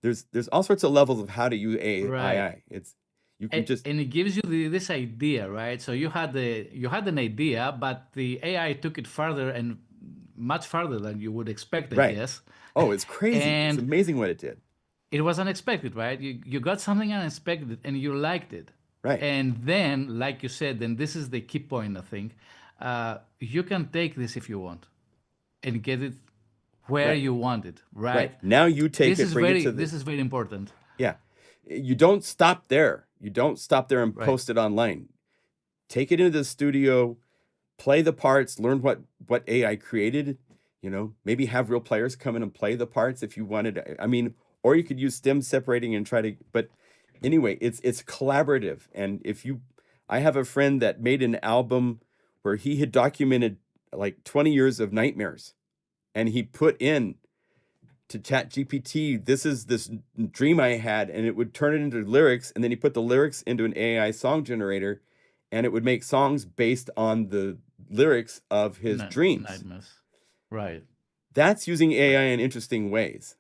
there's all sorts of levels of how to use Right. AI. It's you can just And it gives you this idea, right? So you had an idea, but the AI took it further, and much further than you would expect, I right. guess. Oh, it's crazy. It's And amazing what it did. it was unexpected, right? You got something unexpected, and you liked it. Right. And then, like you said, then this is the key point, I think. You can take this if you want and get it where Right. you want it, Right. right? Now you take it, bring it to the This is very important, yeah. You don't stop there. You don't stop there and right? post it online. Take it into the studio, play the parts, learn what AI created, maybe have real players come in and play the parts if you wanted. I mean, or you could use stem separating and try to, but anyway, it's collaborative. And I have a friend that made an album where he had documented like 20 years of nightmares, and he put in to Chat GPT, this is this dream I had, and it would turn it into lyrics, and then he put the lyrics into an AI song generator, and it would make songs based on the lyrics of his dreams. Nightmares, right? That's using AI Right. in interesting ways,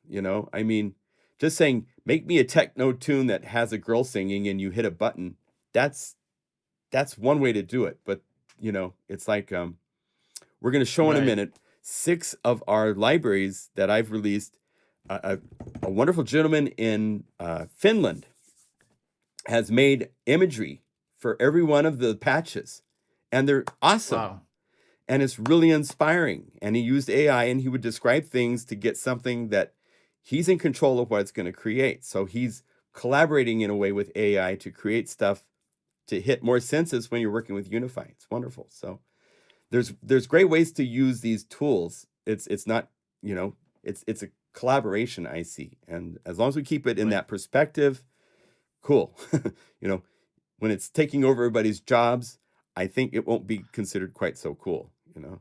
I mean, just saying, make me a techno tune that has a girl singing and you hit a button. That's one way to do it. But, it's like we're going to show in a Right. minute 6 of our libraries that I've released. A wonderful gentleman in Finland has made imagery for every one of the patches, and they're awesome. Wow. And it's really inspiring. And he used AI, and he would describe things to get something that he's in control of what it's going to create. So he's collaborating in a way with AI to create stuff to hit more senses when you're working with Unify. It's wonderful. So there's great ways to use these tools. It's not, it's a collaboration, I see. And as long as we keep it in Right. that perspective, cool. When it's taking over everybody's jobs, I think it won't be considered quite so cool, 'Cause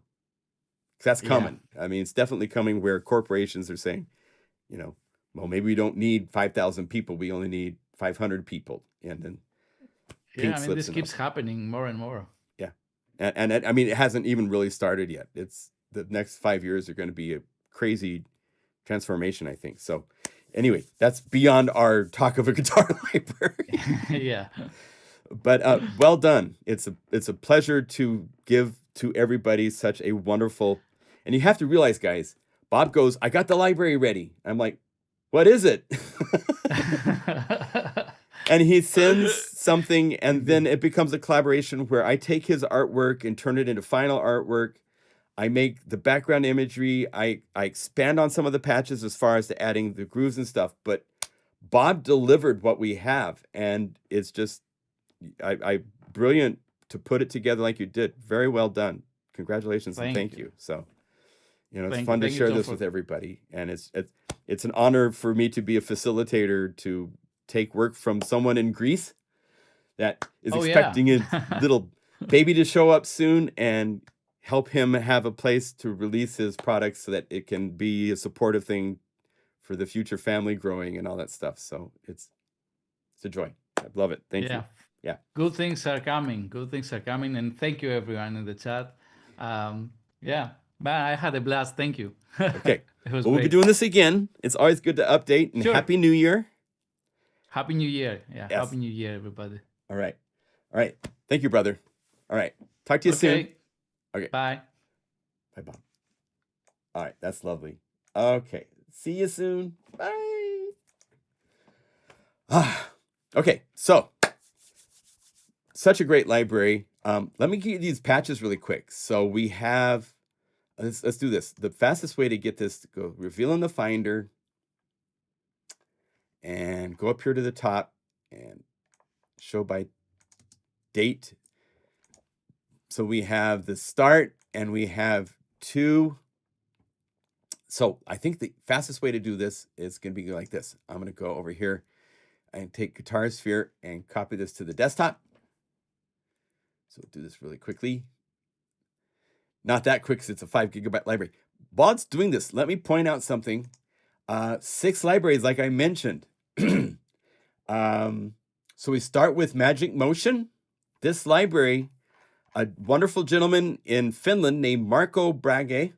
that's Yeah. coming. I mean, it's definitely coming where corporations are saying, well, maybe we don't need 5,000 people. We only need 500 people. And then Yeah. pink I mean, slips this and keeps all. happening more and more. Yeah. And I mean, it hasn't even really started yet. It's the next 5 years are going to be a crazy transformation, I think. So anyway, that's beyond our talk of a guitar library. Yeah. But well done. It's a pleasure to give to everybody such a wonderful, and you have to realize, guys, Bob goes, I got the library ready. I'm like, what is it? And he sends something, and then it becomes a collaboration where I take his artwork and turn it into final artwork. I make the background imagery. I expand on some of the patches as far as to adding the grooves and stuff. But Bob delivered what we have, and it's just I brilliant to put it together like you did. Very well done. Congratulations and thank you. So, you know, it's fun to share this with everybody, and it's an honor for me to be a facilitator to take work from someone in Greece that is expecting a little baby to show up soon, and help him have a place to release his products so that it can be a supportive thing for the future family growing and all that stuff. So it's a joy. I love it. Thank you. Yeah. Good things are coming. Good things are coming. And thank you everyone in the chat. Yeah, but I had a blast. Thank you. Okay. We'll be doing this again. It's always good to update, and Happy New Year. Happy New Year. Yeah. Yes. Happy New Year, everybody. All right. All right. Thank you, brother. All right. Talk to you soon. Okay. Bye. Bye, Bob. All right. That's lovely. Okay. See you soon. Bye. Okay. So, such a great library. Let me give you these patches really quick. So we have, let's do this. The fastest way to get this to go, reveal in the Finder, and go up here to the top and show by date. So we have the start, and we have 2. So I think the fastest way to do this is going to be like this. I'm going to go over here and take GuitarSphere and copy this to the desktop. So we'll do this really quickly. Not that quick, because it's a 5 GB library. While it's doing this, let me point out something. 6 libraries, like I mentioned. So we start with Magic Motion. This library, a wonderful gentleman in Finland named Marko Bagge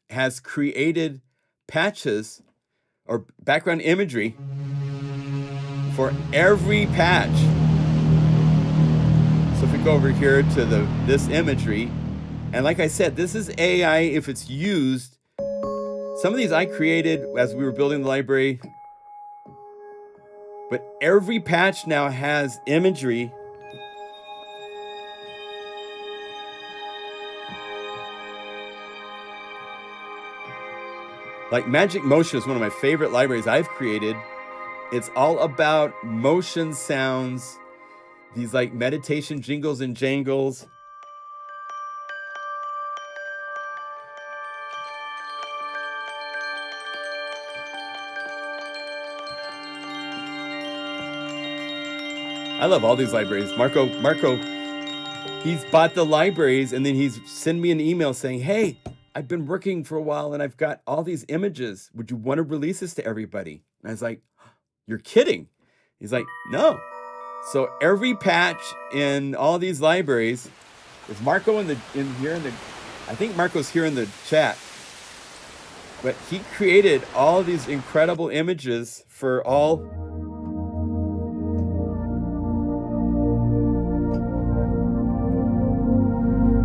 has created patches or background imagery for every patch. So if we go over here to this imagery, and like I said, this is AI if it's used. Some of these I created as we were building the library, but every patch now has imagery. Like Magic Motion is one of my favorite libraries I've created. It's all about motion sounds, these like meditation jingles and jangles. I love all these libraries. Marko, he's bought the libraries, and then he's sent me an email saying, hey, I've been working for a while and I've got all these images. Would you want to release this to everybody? And I was like, you're kidding. He's like, no. So every patch in all these libraries, is Marko in here in the, I think Marko's here in the chat, but he created all these incredible images for all.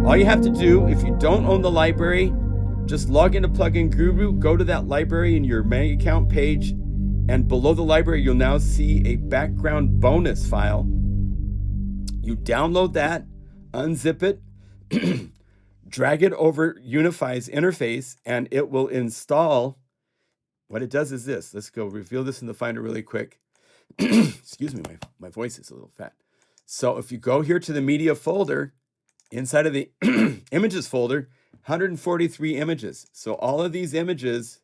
All you have to do, if you don't own the library, just log into PlugInGuru, go to that library in your main account page, and below the library, you'll now see a background bonus file. You download that, unzip it, drag it over Unify's interface, and it will install. What it does is this. Let's go reveal this in the Finder really quick. Excuse me, my voice is a little fat. So if you go here to the media folder, inside of the images folder, 143 images. So all of these images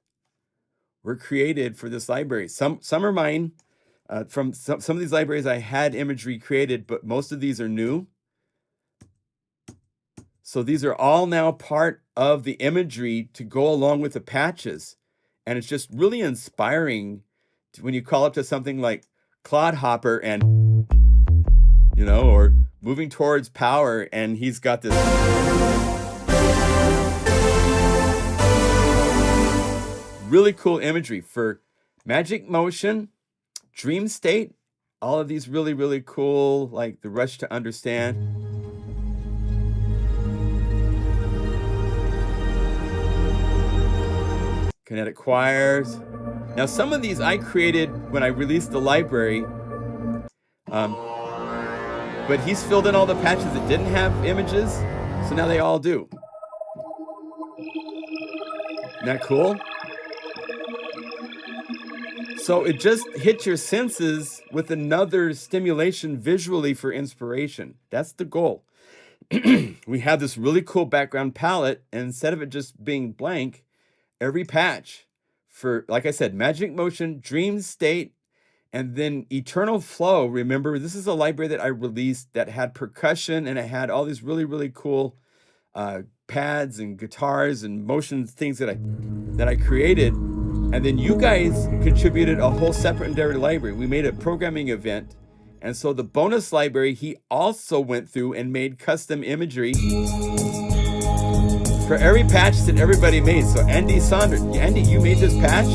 were created for this library. Some are mine. From some of these libraries I had imagery created, but most of these are new. So these are all now part of the imagery to go along with the patches. And it's just really inspiring when you call up to something like Clodhopper and, you know, or Moving Towards Power, and he's got this really cool imagery for Magic Motion, Dream State, all of these really, really cool, like The Rush to Understand. Kinetic choirs. Now, some of these I created when I released the library, but he's filled in all the patches that didn't have images, so now they all do. Isn't that cool? So it just hits your senses with another stimulation visually for inspiration. That's the goal. We have this really cool background palette, and instead of it just being blank, every patch for, like I said, Magic Motion, Dream State, and then Eternal Flow. Remember, this is a library that I released that had percussion, and it had all these really, really cool pads and guitars and motion things that I created. And then you guys contributed a whole separate endeavor library. We made a programming event. And so the bonus library, he also went through and made custom imagery for every patch that everybody made. So Andy Saunders, Andy, you made this patch?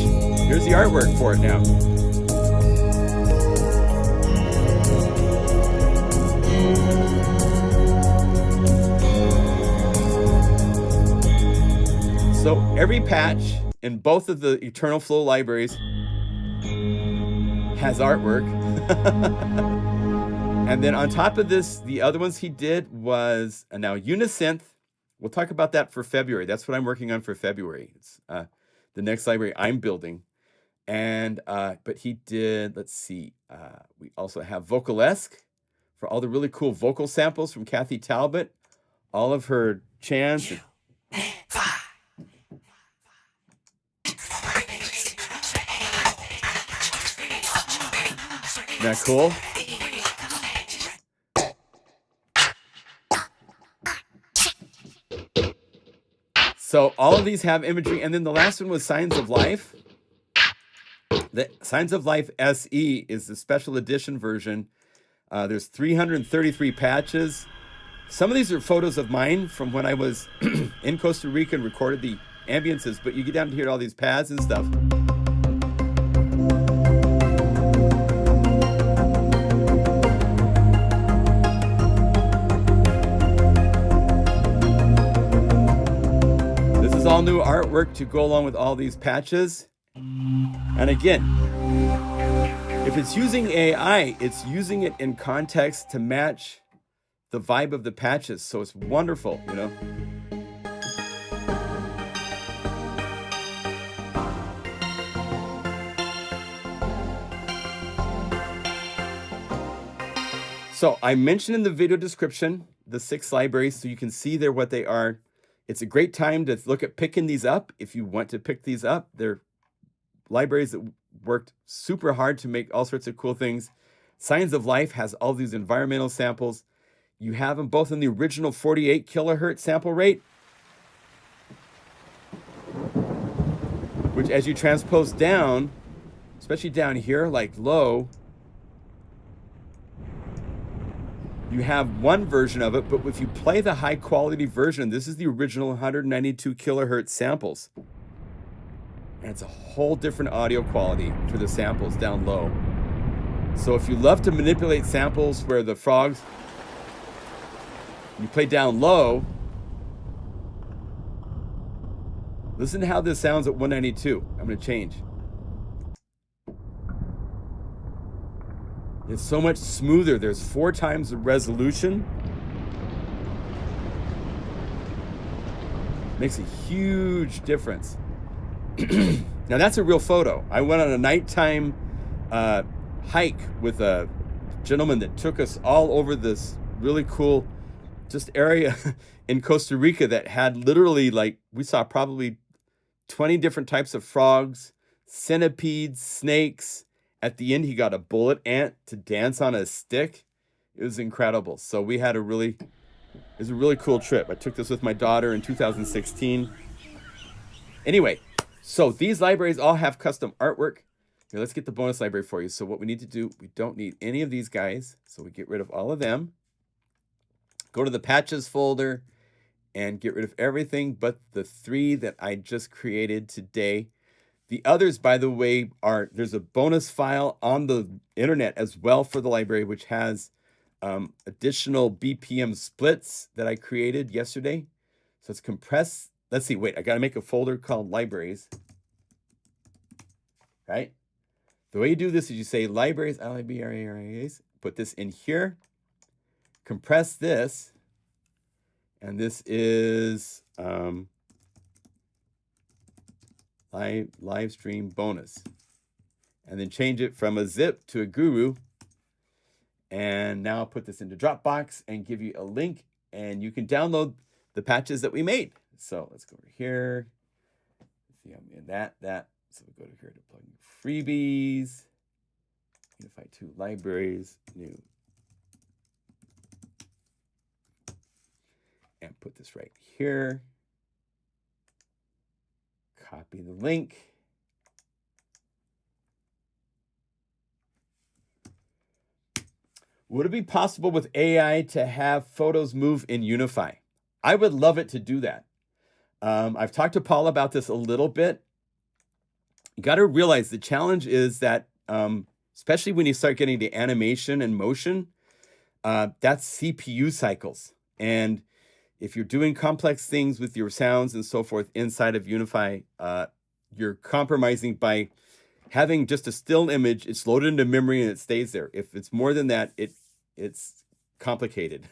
Here's the artwork for it now. So every patch in both of the Eternal Flow libraries has artwork. And then on top of this, the other ones he did was now Unisynth. We'll talk about that for February. That's what I'm working on for February. It's the next library I'm building. And but he did, let's see, we also have Vocalesque for all the really cool vocal samples from Kathy Talbot, all of her chants. Isn't that cool? So all of these have imagery. And then the last one was Signs of Life. The Signs of Life SE is the special edition version. There's 333 patches. Some of these are photos of mine from when I was in Costa Rica and recorded the ambiences, but you get down to hear all these pads and stuff. All new artwork to go along with all these patches. And again, if it's using AI, it's using it in context to match the vibe of the patches. So it's wonderful, you know. So I mentioned in the video description the 6 libraries, so you can see there what they are. It's a great time to look at picking these up if you want to pick these up. They're libraries that worked super hard to make all sorts of cool things. Signs of Life has all these environmental samples. You have them both in the original 48 kilohertz sample rate, which as you transpose down, especially down here, like low, you have one version of it, but if you play the high quality version, this is the original 192 kilohertz samples. And it's a whole different audio quality for the samples down low. So if you love to manipulate samples where the frogs, you play down low, listen to how this sounds at 192. I'm going to change. It's so much smoother. There's 4 times the resolution. Makes a huge difference. Now that's a real photo. I went on a nighttime hike with a gentleman that took us all over this really cool just area in Costa Rica that had literally, like, we saw probably 20 different types of frogs, centipedes, snakes. At the end, he got a bullet ant to dance on a stick. It was incredible. So we had it was a really cool trip. I took this with my daughter in 2016. Anyway, so these libraries all have custom artwork. Here, let's get the bonus library for you. So what we need to do, we don't need any of these guys. So we get rid of all of them. Go to the patches folder and get rid of everything but the 3 that I just created today. The others, by the way, there's a bonus file on the internet as well for the library, which has additional BPM splits that I created yesterday. So it's compressed. Let's see, wait, I got to make a folder called libraries. right? The way you do this is you say libraries, libraries, put this in here, compress this, and this is live stream bonus. And then change it from a zip to a guru. And now I'll put this into Dropbox and give you a link, and you can download the patches that we made. So let's go over here. See, I'm in that. So we go to here to plugin freebies, Unify 2 libraries, new. And put this right here. Copy the link. Would it be possible with AI to have photos move in Unify? I would love it to do that. I've talked to Paul about this a little bit. You got to realize the challenge is that, especially when you start getting the animation and motion, that's CPU cycles. And if you're doing complex things with your sounds and so forth inside of Unify, you're compromising by having just a still image. It's loaded into memory and it stays there. If it's more than that, it's complicated,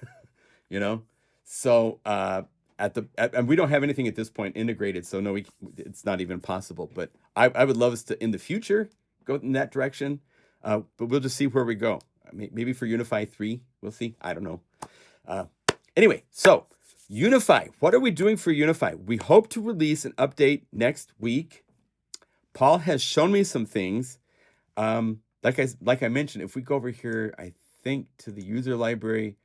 you know? So and we don't have anything at this point integrated, so no, it's not even possible. But I would love us to, in the future, go in that direction. But we'll just see where we go. Maybe for Unify 3, we'll see. I don't know. Anyway, so Unify, what are we doing for Unify? We hope to release an update next week. Paul has shown me some things. Like I mentioned, if we go over here, I think to the user library,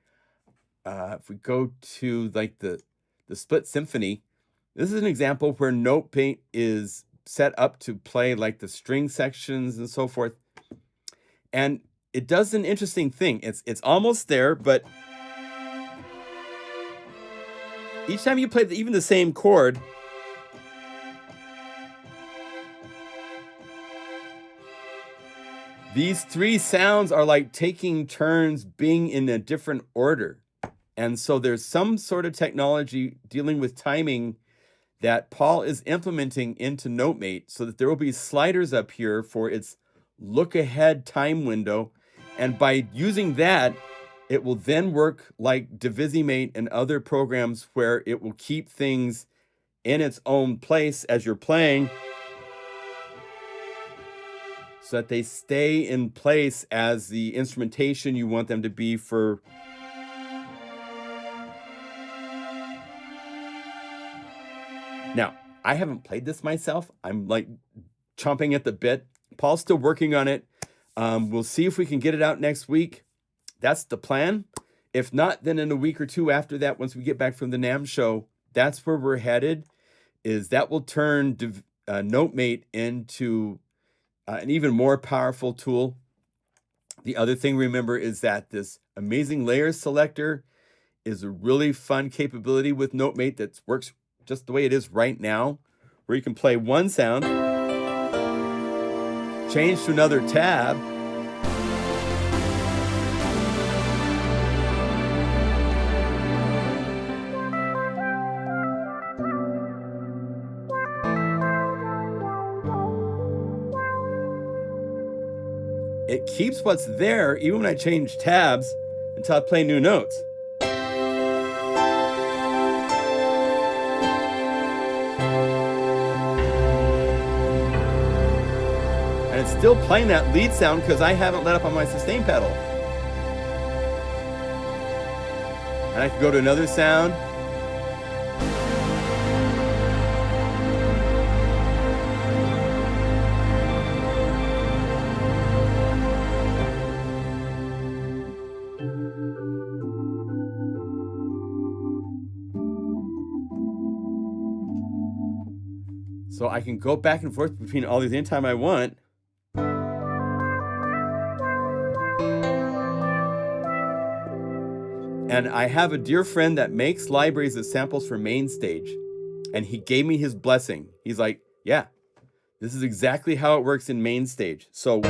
if we go to like the split symphony, this is an example where NoteMate is set up to play like the string sections and so forth. And it does an interesting thing. It's almost there, but each time you play even the same chord, these three sounds are like taking turns being in a different order. And so there's some sort of technology dealing with timing that Paul is implementing into NoteMate so that there will be sliders up here for its look ahead time window. And by using that, it will then work like DivisiMate and other programs where it will keep things in its own place as you're playing so that they stay in place as the instrumentation you want them to be for. Now, I haven't played this myself. I'm like chomping at the bit. Paul's still working on it. We'll see if we can get it out next week. That's the plan. If not, then in a week or two after that, once we get back from the NAMM show, that's where we're headed, is that will turn NoteMate into an even more powerful tool. The other thing, remember, is that this amazing Layer Selector is a really fun capability with NoteMate that works just the way it is right now, where you can play one sound, change to another tab, it keeps what's there even when I change tabs until I play new notes. And it's still playing that lead sound because I haven't let up on my sustain pedal. And I can go to another sound. So I can go back and forth between all these anytime I want. And I have a dear friend that makes libraries of samples for MainStage, and he gave me his blessing. He's like, yeah, this is exactly how it works in MainStage. So we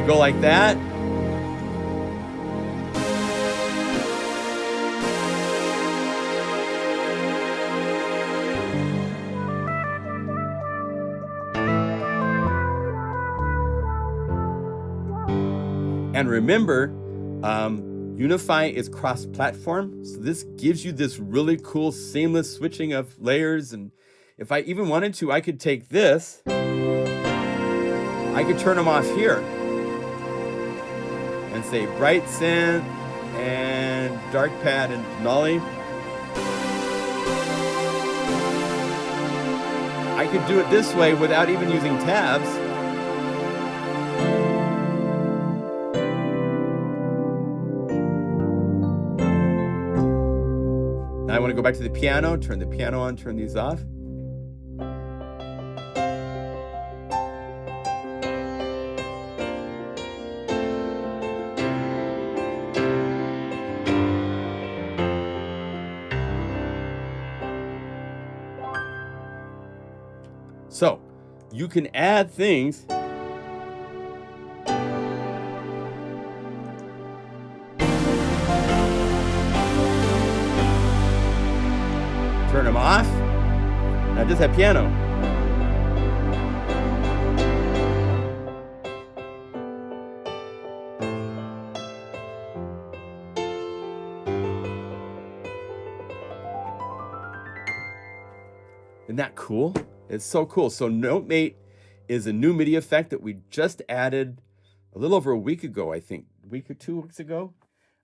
go like that. And remember, Unify is cross-platform, so this gives you this really cool seamless switching of layers. And if I even wanted to, I could take this, I could turn them off here and say bright synth and dark pad and Denali. I could do it this way without even using tabs. Now I want to go back to the piano, turn the piano on, turn these off. So you can add things. Turn them off. Now just have piano. Isn't that cool? It's so cool. So NoteMate is a new MIDI effect that we just added a little over a week ago, I think, a week or 2 weeks ago.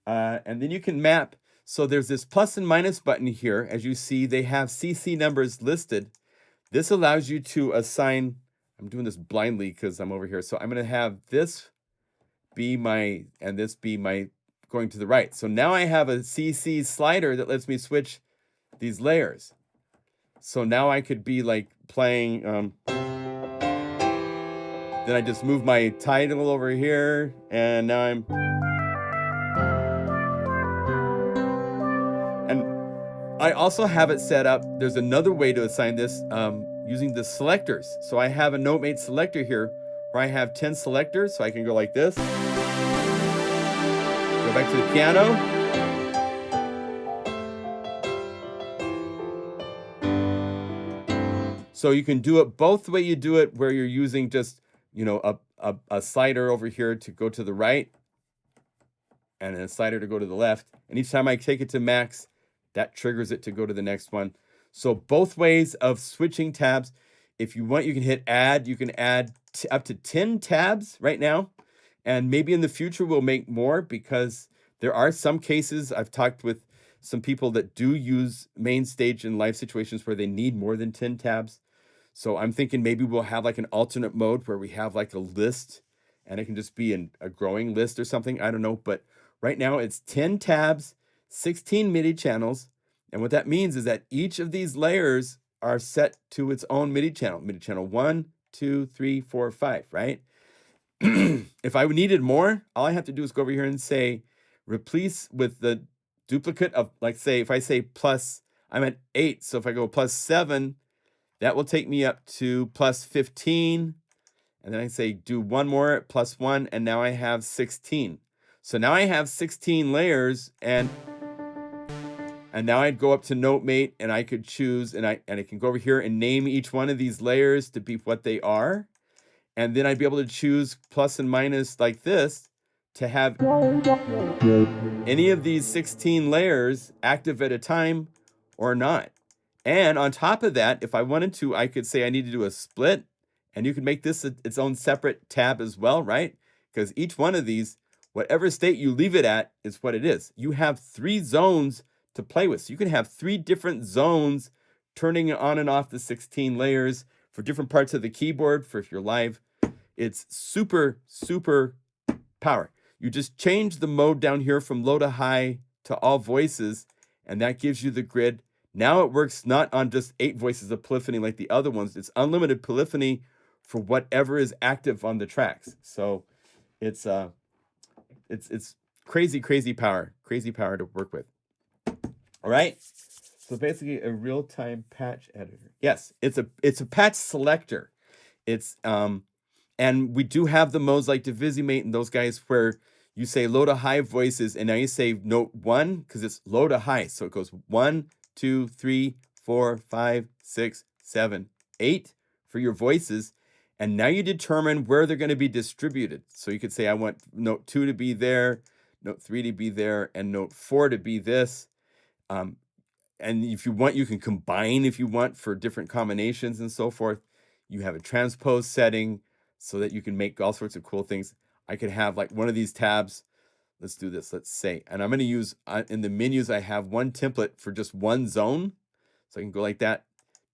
And then you can map. So there's this plus and minus button here. As you see, they have CC numbers listed. This allows you to assign, I'm doing this blindly because I'm over here. So I'm going to have this be my, and this be my going to the right. So now I have a CC slider that lets me switch these layers. So now I could be like playing, then I just move my title over here, and now I'm, and I also have it set up, there's another way to assign this using the selectors. So I have a NoteMate selector here where I have 10 selectors, so I can go like this, go back to the piano, so you can do it both the way you do it, where you're using just, you know, a slider over here to go to the right and a slider to go to the left. And each time I take it to max, that triggers it to go to the next one. So both ways of switching tabs. If you want, you can hit add. You can add up to 10 tabs right now. And maybe in the future we'll make more, because there are some cases, I've talked with some people that do use main stage in live situations where they need more than 10 tabs. So I'm thinking maybe we'll have like an alternate mode where we have like a list, and it can just be a growing list or something. I don't know. But right now it's 10 tabs, 16 MIDI channels. And what that means is that each of these layers are set to its own MIDI channel. MIDI channel 1, 2, 3, 4, 5, right? If I needed more, all I have to do is go over here and say, replace with the duplicate of, like, say, if I say plus, I'm at 8. So if I go plus 7, that will take me up to plus 15. And then I say do one more at plus 1, and now I have 16. So now I have 16 layers, and now I'd go up to NoteMate, and I could choose, and I can go over here and name each one of these layers to be what they are. And then I'd be able to choose plus and minus like this to have any of these 16 layers active at a time or not. And on top of that, if I wanted to, I could say I need to do a split, and you can make this its own separate tab as well, right? Because each one of these, whatever state you leave it at is what it is. You have 3 zones to play with. So you can have 3 different zones turning on and off the 16 layers for different parts of the keyboard for if you're live. It's super, super power. You just change the mode down here from low to high to all voices, and that gives you the grid. Now it works not on just 8 voices of polyphony like the other ones. It's unlimited polyphony for whatever is active on the tracks. So it's crazy, crazy power to work with. All right. So basically a real-time patch editor. Yes, it's a patch selector. It's and we do have the modes like DivisiMate and those guys where you say low to high voices, and now you say note 1 because it's low to high. So it goes 1, 2, 3, 4, 5, 6, 7, 8 for your voices. And now you determine where they're going to be distributed. So you could say, I want note 2 to be there, note 3 to be there, and note 4 to be this. And if you want, you can combine if you want for different combinations and so forth. You have a transpose setting so that you can make all sorts of cool things. I could have like one of these tabs. Let's do this. Let's say, and I'm going to use in the menus, I have one template for just one zone. So I can go like that,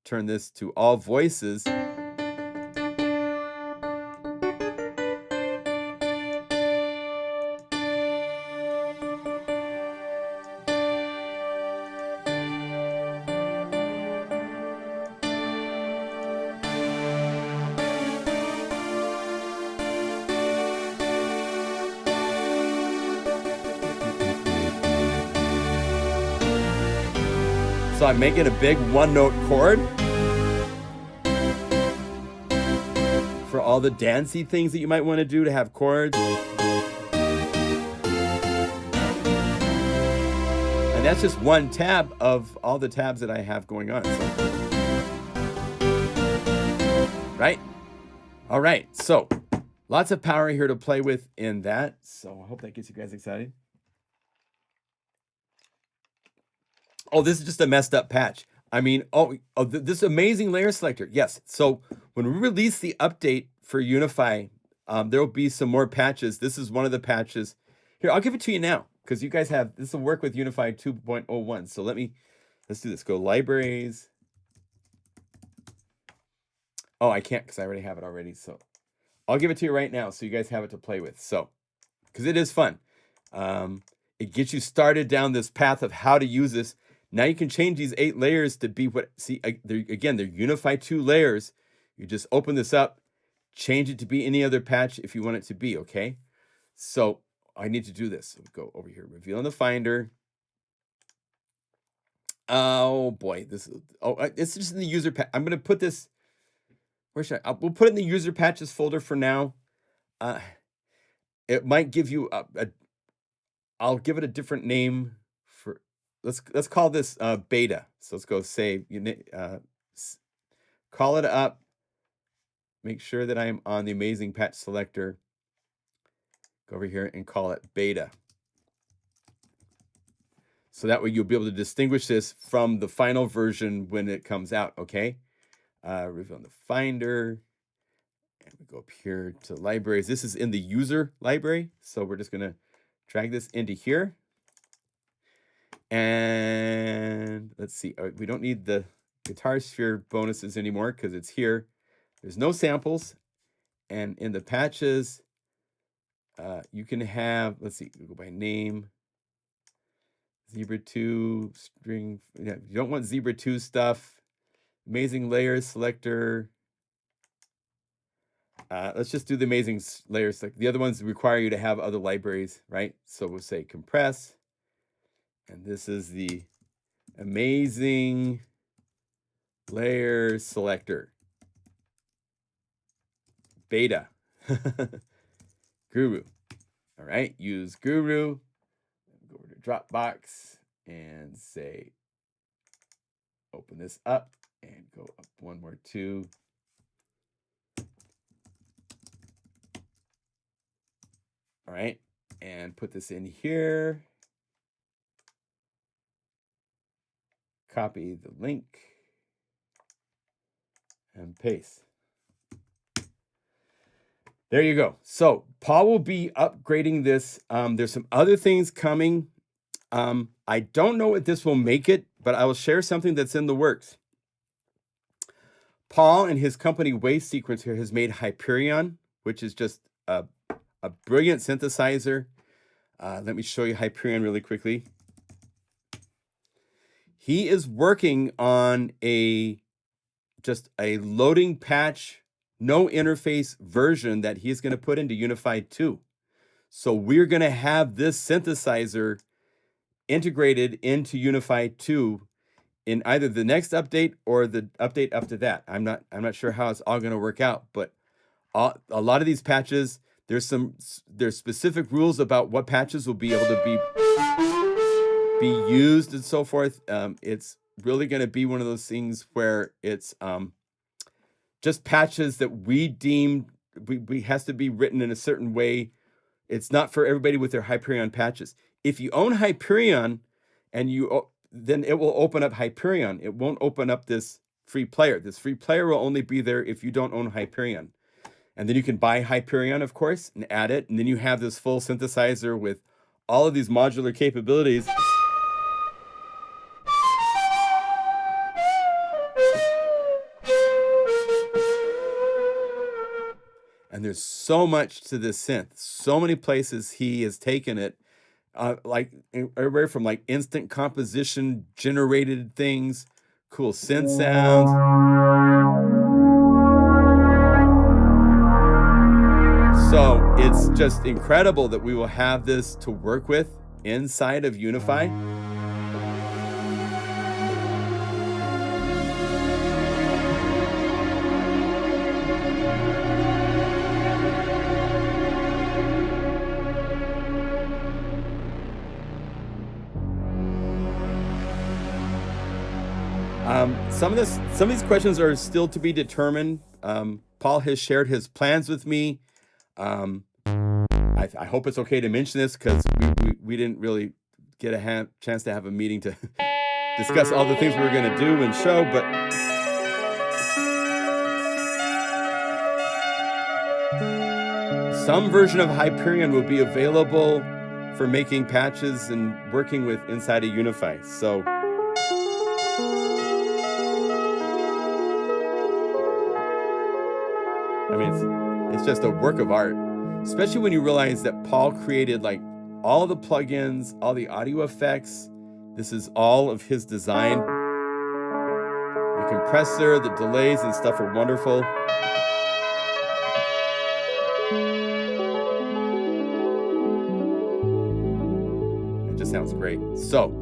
turn this to all voices. So I'm making a big one-note chord for all the dancey things that you might want to do to have chords. And that's just one tab of all the tabs that I have going on. So. Right? All right. So lots of power here to play with in that. So I hope that gets you guys excited. Oh, this is just a messed up patch. I mean, this amazing layer selector. Yes. So when we release the update for Unify, there will be some more patches. This is one of the patches. Here, I'll give it to you now because you guys have, this will work with Unify 2.01. So let's do this. Go libraries. Oh, I can't because I already have it already. So I'll give it to you right now so you guys have it to play with. So, because it is fun. It gets you started down this path of how to use this. Now you can change these 8 layers to be what, see, again, they're Unify 2 layers. You just open this up, change it to be any other patch if you want it to be, okay? So I need to do this. Go over here, reveal in the Finder. Oh boy, it's just in the user patch. I'm gonna put this, where should we'll put it in the user patches folder for now. It might give you I'll give it a different name. Let's call this beta. So let's go save. Call it up. Make sure that I'm on the amazing patch selector. Go over here and call it beta. So that way you'll be able to distinguish this from the final version when it comes out. Okay. Reveal in the Finder. And we go up here to libraries. This is in the user library. So we're just gonna drag this into here. And let's see, we don't need the GuitarSphere bonuses anymore because it's here. There's no samples. And in the patches, you can have, let's see, we go by name, Zebra 2, string. Yeah, you don't want Zebra 2 stuff. Amazing Layer Selector. Let's just do the amazing Layer Selector. The other ones require you to have other libraries, right? So we'll say compress. And this is the amazing Layer Selector. Beta. Guru. All right, use Guru. Go over to Dropbox and say, open this up and go up one more, 2. All right, and put this in here. Copy the link and paste. There you go. So Paul will be upgrading this. There's some other things coming. I don't know if this will make it, but I will share something that's in the works. Paul and his company Waste Sequencer has made Hyperion, which is just a brilliant synthesizer. Let me show you Hyperion really quickly. He is working on just a loading patch, no interface version that he's going to put into Unify 2. So we're going to have this synthesizer integrated into Unify 2 in either the next update or the update after that. I'm not sure how it's all going to work out, but a lot of these patches, there's specific rules about what patches will be able to be used and so forth. It's really going to be one of those things where it's just patches that we deem we has to be written in a certain way. It's not for everybody with their Hyperion patches. If you own Hyperion and then it will open up Hyperion. It won't open up this free player. This free player will only be there if you don't own Hyperion. And then you can buy Hyperion, of course, and add it. And then you have this full synthesizer with all of these modular capabilities. And there's so much to this synth. So many places he has taken it, like everywhere from like instant composition, generated things, cool synth sounds. So it's just incredible that we will have this to work with inside of Unify. Some of these questions are still to be determined. Paul has shared his plans with me. I hope it's okay to mention this because we didn't really get a chance to have a meeting to discuss all the things we were going to do and show, but some version of Hyperion will be available for making patches and working with inside of Unify. So I mean, it's just a work of art, especially when you realize that Paul created like all the plugins, all the audio effects. This is all of his design. The compressor, the delays and stuff are wonderful. It just sounds great. So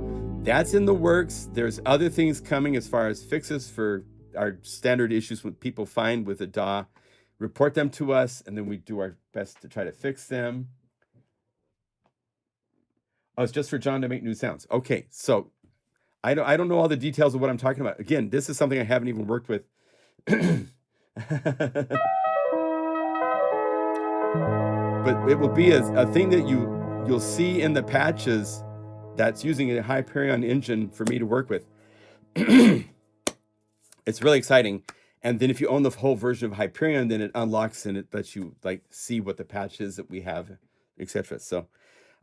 that's in the works. There's other things coming as far as fixes for our standard issues when people find with a DAW. Report them to us, and then we do our best to try to fix them. Oh, it's just for John to make new sounds. Okay, so I don't know all the details of what I'm talking about. Again, this is something I haven't even worked with. But it will be a thing that you'll see in the patches that's using a Hyperion engine for me to work with. It's really exciting. And then if you own the whole version of Hyperion, then it unlocks and it lets you like see what the patch is that we have, etc. So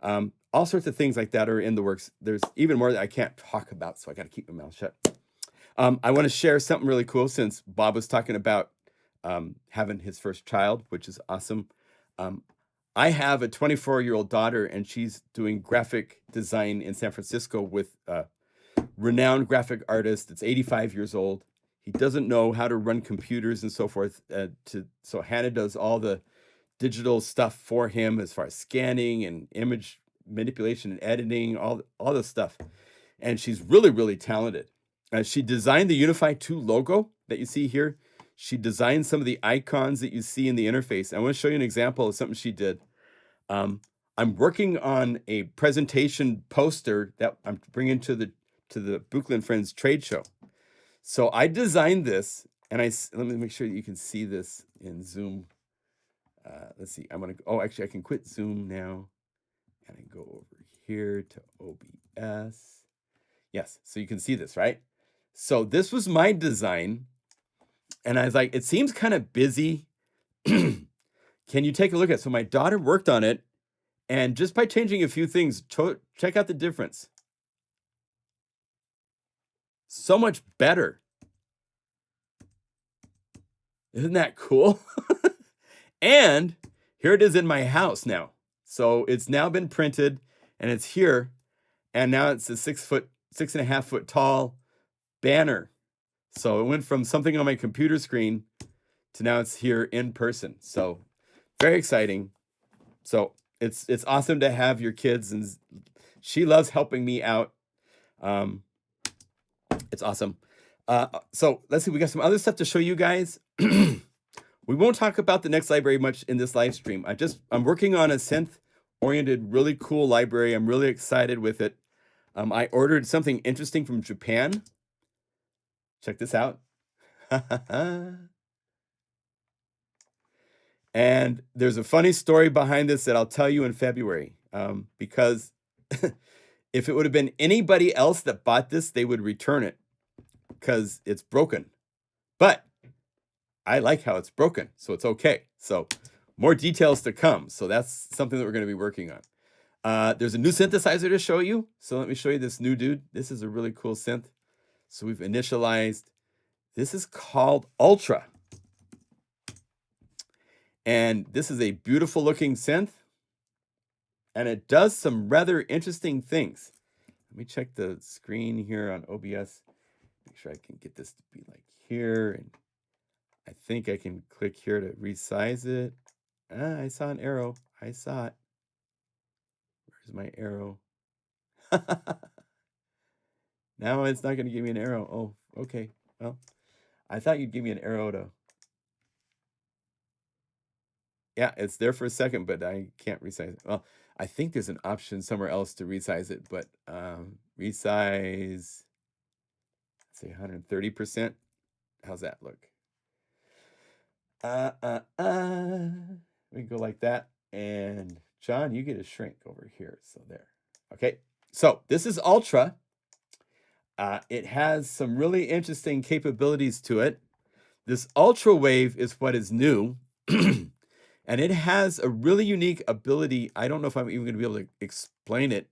all sorts of things like that are in the works. There's even more that I can't talk about, so I got to keep my mouth shut. I want to share something really cool since Bob was talking about having his first child, which is awesome. I have a 24-year-old daughter, and she's doing graphic design in San Francisco with a renowned graphic artist that's 85 years old. He doesn't know how to run computers and so forth. So Hannah does all the digital stuff for him as far as scanning and image manipulation and editing, all the stuff. And she's really, really talented. She designed the Unify 2 logo that you see here. She designed some of the icons that you see in the interface. I want to show you an example of something she did. I'm working on a presentation poster that I'm bringing to the Buchla & Friends trade show. So I designed this, and let me make sure that you can see this in Zoom. Let's see. Actually, I can quit Zoom now, and I go over here to OBS. Yes, so you can see this, right? So this was my design, and I was like, it seems kind of busy. Can you take a look at it? So my daughter worked on it, and just by changing a few things, check out the difference. So much better. Isn't that cool? And here it is in my house now. So it's now been printed and it's here. And now it's a 6.5 foot tall banner. So it went from something on my computer screen to now it's here in person. So very exciting. So it's awesome to have your kids, and she loves helping me out. It's awesome. So let's see, we got some other stuff to show you guys. We won't talk about the next library much in this live stream. I'm working on a synth-oriented, really cool library. I'm really excited with it. I ordered something interesting from Japan. Check this out. And there's a funny story behind this that I'll tell you in February, because if it would have been anybody else that bought this, they would return it because it's broken. But I like how it's broken, so it's okay. So more details to come. So that's something that we're going to be working on. There's a new synthesizer to show you. So let me show you this new dude. This is a really cool synth. So we've initialized. This is called Ultra. And this is a beautiful looking synth. And it does some rather interesting things. Let me check the screen here on OBS. Make sure I can get this to be like here. And I think I can click here to resize it. I saw an arrow. I saw it. Where's my arrow? Now it's not going to give me an arrow. Oh, okay. Well, I thought you'd give me an arrow to... Yeah, it's there for a second, but I can't resize it. Well, I think there's an option somewhere else to resize it, but resize, say 130%. How's that look? We go like that. And John, you get a shrink over here. So there. Okay. So this is Ultra. It has some really interesting capabilities to it. This Ultra Wave is what is new. And it has a really unique ability. I don't know if I'm even going to be able to explain it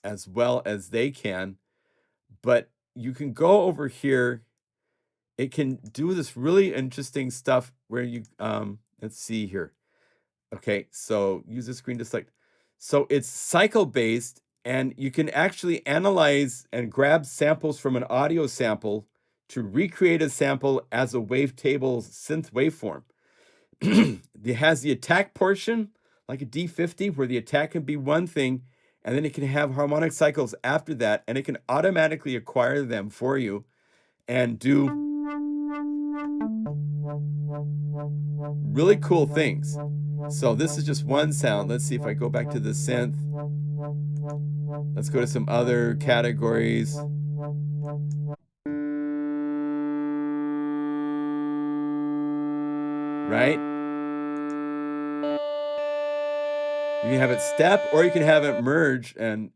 as well as they can, but you can go over here. It can do this really interesting stuff where you, let's see here. Okay, so use the screen to select. So it's cycle based, and you can actually analyze and grab samples from an audio sample to recreate a sample as a wavetable synth waveform. It has the attack portion, like a D50, where the attack can be one thing, and then it can have harmonic cycles after that, and it can automatically acquire them for you and do really cool things. So this is just one sound. Let's see if I go back to the synth. Let's go to some other categories. Right? You can have it step, or you can have it merge and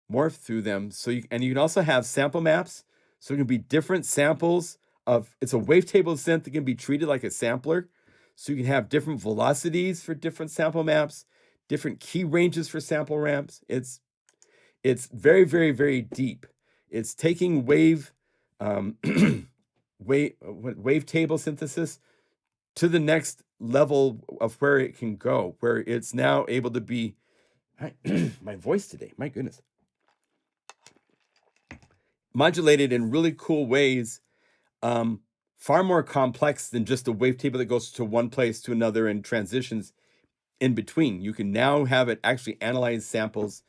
morph through them. So you can also have sample maps. So it can be different samples of, it's a wavetable synth that can be treated like a sampler. So you can have different velocities for different sample maps, different key ranges for sample ramps. It's very, very, very deep. It's taking wavetable synthesis to the next level of where it can go, where it's now able to be, my voice today, my goodness, modulated in really cool ways, far more complex than just a wavetable that goes to one place to another and transitions in between. You can now have it actually analyze samples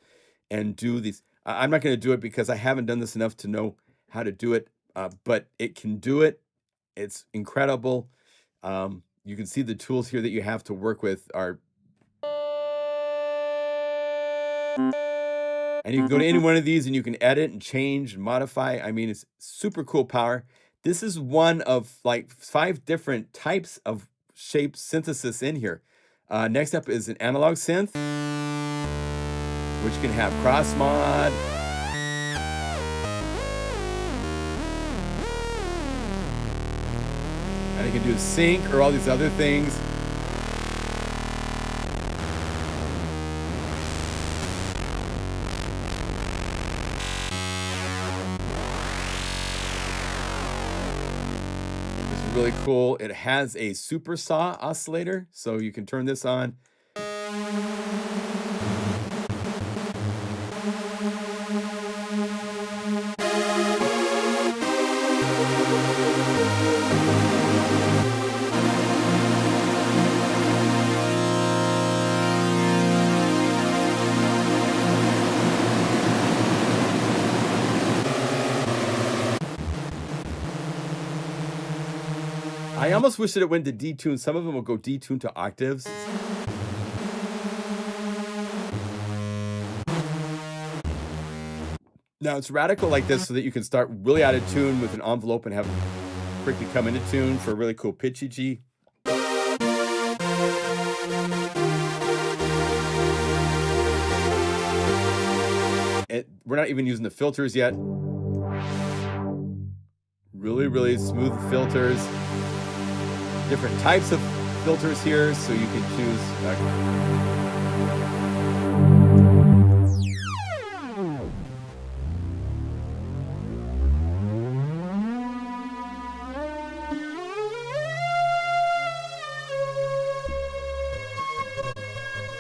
and do these. I'm not going to do it because I haven't done this enough to know how to do it, but it can do it. It's incredible. You can see the tools here that you have to work with are, and you can go to any one of these and you can edit and change and modify. I mean, it's super cool power. This is one of like 5 different types of shape synthesis in here. Next up is an analog synth, which can have cross mod. And it can do sync or all these other things. This is really cool. It has a super saw oscillator, so you can turn this on. I almost wish that it went to detune. Some of them will go detune to octaves. Now it's radical like this so that you can start really out of tune with an envelope and have it quickly come into tune for a really cool pitchy G. we're not even using the filters yet. Really, really smooth filters. Different types of filters here, so you can choose.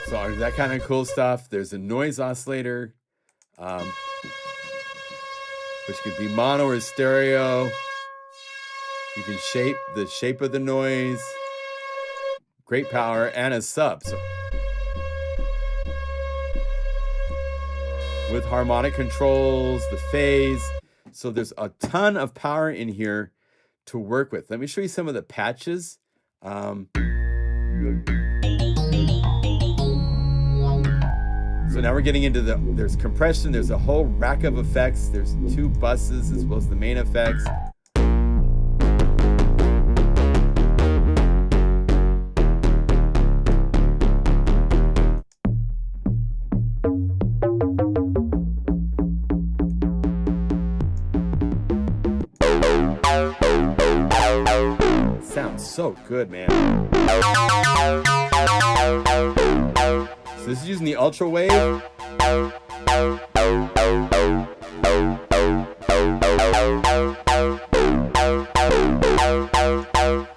So that kind of cool stuff. There's a noise oscillator, which could be mono or stereo. You can shape the shape of the noise. Great power, and a sub. So with harmonic controls, the phase. So there's a ton of power in here to work with. Let me show you some of the patches. So now we're getting into there's compression, there's a whole rack of effects, there's 2 buses as well as the main effects. Sounds so good, man. So this is using the ultra wave.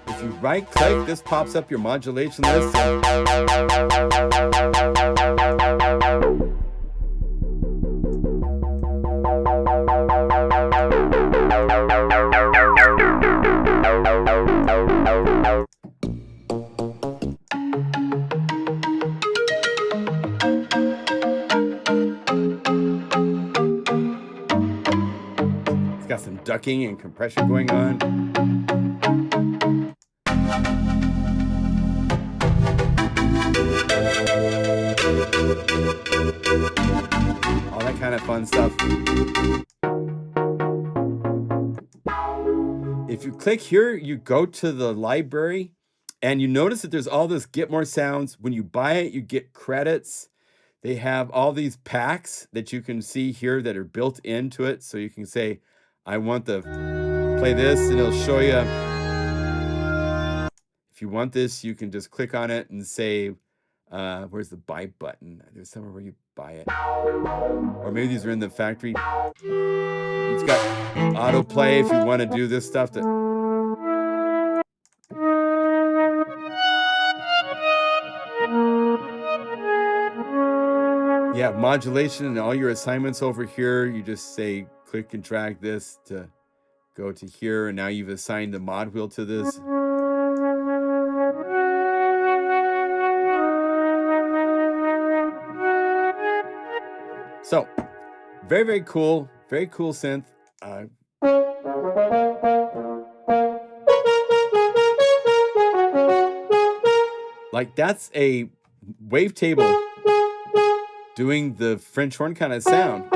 If you right click, this pops up your modulation list. Got some ducking and compression going on. All that kind of fun stuff. If you click here, you go to the library and you notice that there's all this get more sounds. When you buy it, you get credits. They have all these packs that you can see here that are built into it. So you can say, I want to play this, and it'll show you. If you want this, you can just click on it and say, where's the buy button? There's somewhere where you buy it. Or maybe these are in the factory. It's got autoplay if you want to do this stuff. Yeah, modulation and all your assignments over here. You just say, click and drag this to go to here, and now you've assigned the mod wheel to this. So, very, very cool synth. Like that's a wavetable doing the French horn kind of sound.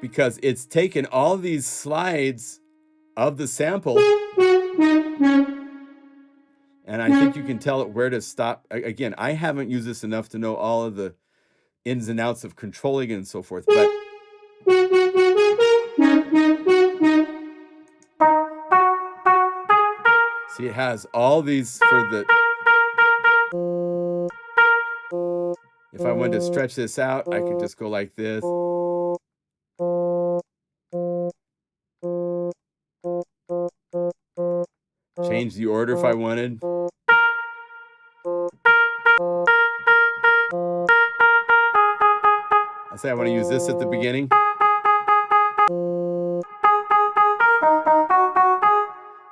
Because it's taken all these slides of the sample, and I think you can tell it where to stop. Again, I haven't used this enough to know all of the ins and outs of controlling and so forth, but see, it has all these for the. If I wanted to stretch this out, I could just go like this. Change the order if I wanted. I say I want to use this at the beginning.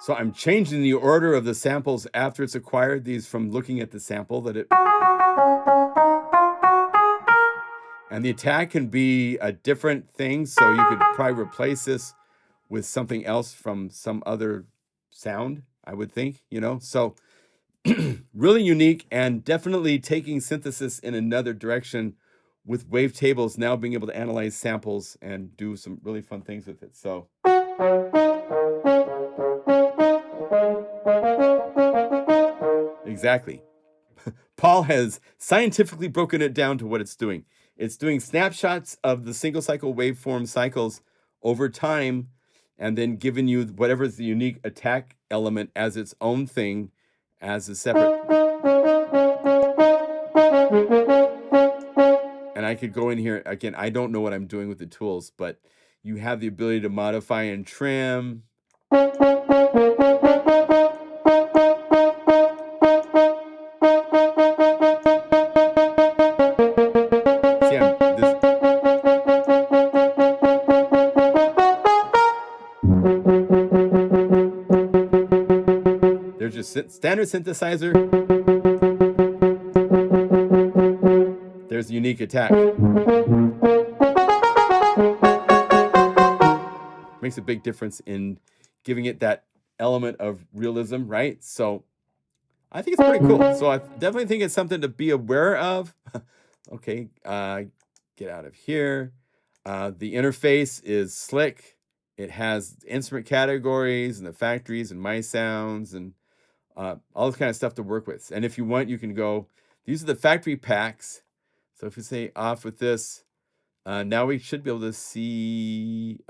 So I'm changing the order of the samples after it's acquired these from looking at the sample that it. And the attack can be a different thing, so you could probably replace this with something else from some other sound, I would think, you know. So really unique, and definitely taking synthesis in another direction with wavetables, now being able to analyze samples and do some really fun things with it. So exactly. Paul has scientifically broken it down to what it's doing. It's doing snapshots of the single cycle waveform cycles over time, and then giving you whatever is the unique attack element as its own thing, as a separate. And I could go in here again. I don't know what I'm doing with the tools, but you have the ability to modify and trim. There's just standard synthesizer. There's a unique attack. Makes a big difference in giving it that element of realism, right? So I think it's pretty cool. So I definitely think it's something to be aware of. Okay, get out of here. The interface is slick. It has instrument categories and the factories and my sounds and all this kind of stuff to work with. And if you want, you can go, these are the factory packs. So if you say off with this, now we should be able to see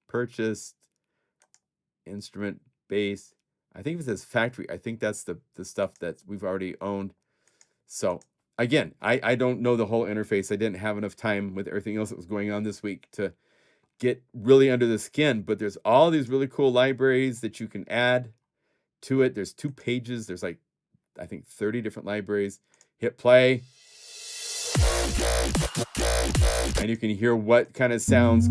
purchased instrument base. I think if it says factory, I think that's the stuff that we've already owned. So again, I don't know the whole interface. I didn't have enough time with everything else that was going on this week to get really under the skin, but there's all these really cool libraries that you can add to it. There's 2 pages. There's like, I think 30 different libraries. Hit play. And you can hear what kind of sounds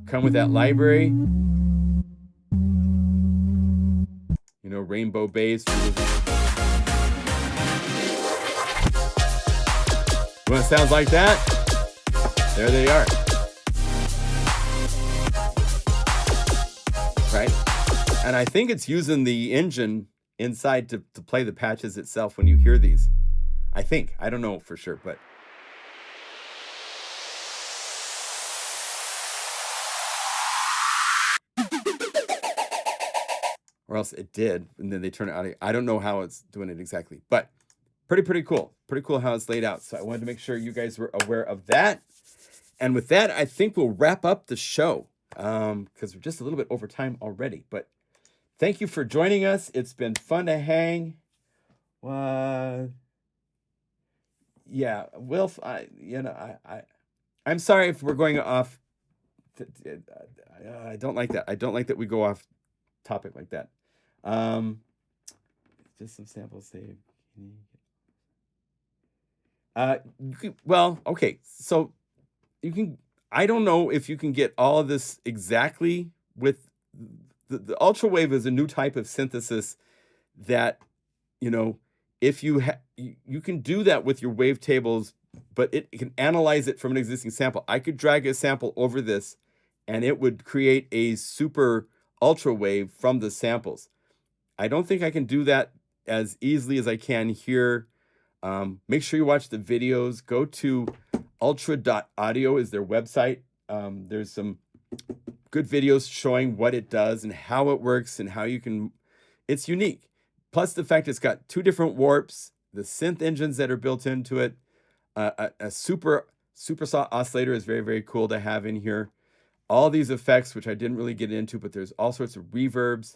come with that library. You know, rainbow bass. When it sounds like that, there they are. Right? And I think it's using the engine inside to play the patches itself when you hear these. I think. I don't know for sure, but. Or else it did, and then they turn it on. I don't know how it's doing it exactly, but pretty cool. Pretty cool how it's laid out. So I wanted to make sure you guys were aware of that. And with that, I think we'll wrap up the show because we're just a little bit over time already. But thank you for joining us. It's been fun to hang. Yeah, Wilf, I'm sorry if we're going off. I don't like that. I don't like that we go off topic like that. Just some samples saved. Well, okay, so you can. I don't know if you can get all of this exactly with the ultra wave is a new type of synthesis that, you know, if you you can do that with your wavetables, but it can analyze it from an existing sample. I could drag a sample over this, and it would create a super ultra wave from the samples. I don't think I can do that as easily as I can here. Make sure you watch the videos. Go to ultra.audio is their website. There's some good videos showing what it does and how it works and how you can, it's unique. Plus the fact it's got 2 different warps, the synth engines that are built into it. A super saw oscillator is very cool to have in here. All these effects, which I didn't really get into, but there's all sorts of reverbs,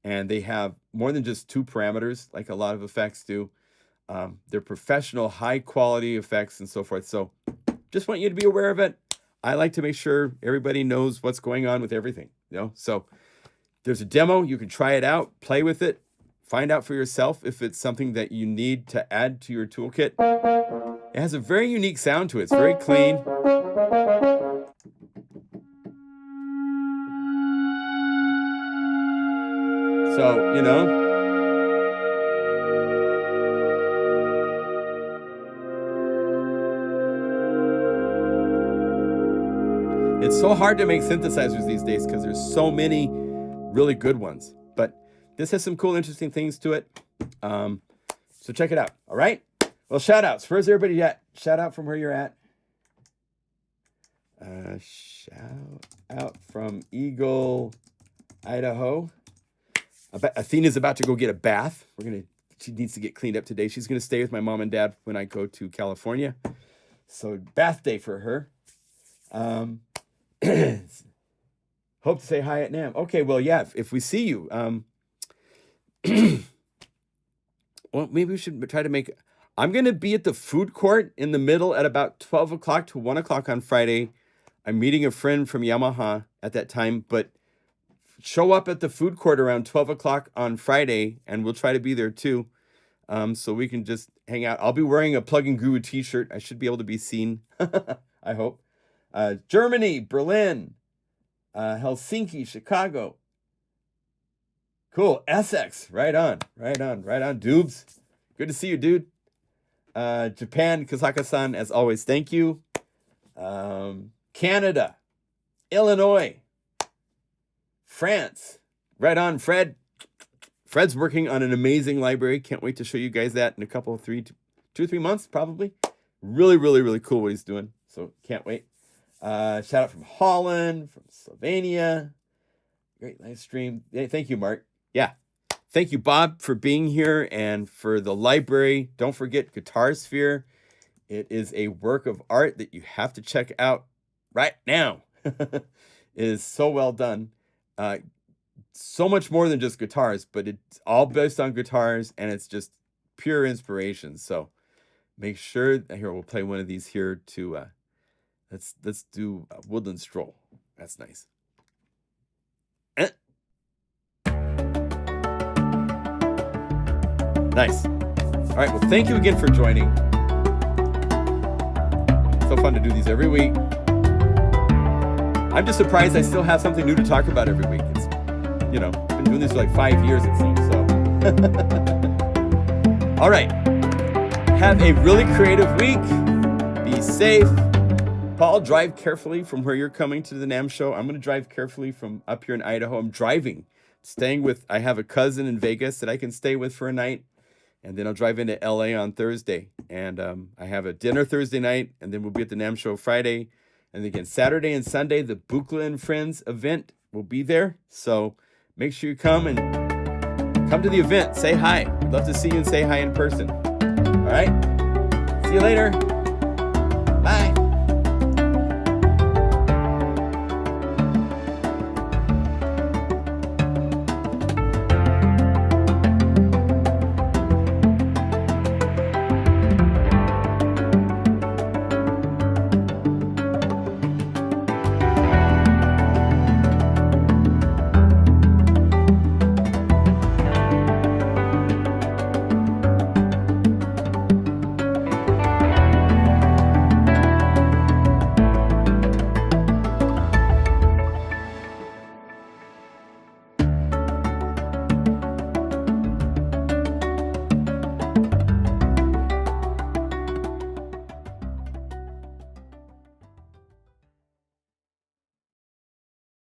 and they have more than just 2 parameters like a lot of effects do. They're professional, high quality effects and so forth. So just want you to be aware of it. I like to make sure everybody knows what's going on with everything, you know? So there's a demo. You can try it out, play with it, find out for yourself if it's something that you need to add to your toolkit. It has a very unique sound to it. It's very clean. So, you know, it's so hard to make synthesizers these days because there's so many really good ones. But this has some cool, interesting things to it. So check it out. All right. Well, shout outs. Where's everybody at? Shout out from where you're at. Shout out from Eagle, Idaho. Athena's about to go get a bath. She needs to get cleaned up today. She's going to stay with my mom and dad when I go to California. So bath day for her. Hope to say hi at NAMM. Okay, well, yeah, if we see you, well, maybe we should try to make. I'm going to be at the food court in the middle at about 12 o'clock to 1 o'clock on Friday. I'm meeting a friend from Yamaha at that time, but show up at the food court around 12 o'clock on Friday, and we'll try to be there too, so we can just hang out. I'll be wearing a PlugInGuru t-shirt. I should be able to be seen, I hope. Germany, Berlin, Helsinki, Chicago. Cool. Essex. Right on. Dubes. Good to see you, dude. Japan, Kazakh-san, as always, thank you. Canada, Illinois, France. Right on, Fred. Fred's working on an amazing library. Can't wait to show you guys that in a couple, 2 or 3 months, probably. Really, really, really cool what he's doing. So can't wait. Shout out from Holland, from Slovenia. Great live stream. Hey, thank you, Mark. Yeah. Thank you, Bob, for being here and for the library. Don't forget GuitarSphere. It is a work of art that you have to check out right now. It is so well done. So much more than just guitars, but it's all based on guitars and it's just pure inspiration. So make sure, here, we'll play one of these here to, let's do Woodland Stroll. That's nice. Nice. All right, well, thank you again for joining. So fun to do these every week. I'm just surprised I still have something new to talk about every week. It's, you know, I've been doing this for like 5 years, it seems, so. All right. Have a really creative week. Be safe. Paul, drive carefully from where you're coming to the NAMM show. I'm going to drive carefully from up here in Idaho. I'm driving, I have a cousin in Vegas that I can stay with for a night. And then I'll drive into LA on Thursday. And I have a dinner Thursday night. And then we'll be at the NAMM show Friday. And again, Saturday and Sunday, the Buchla and Friends event will be there. So make sure you come to the event. Say hi. We'd love to see you and say hi in person. All right. See you later. Bye.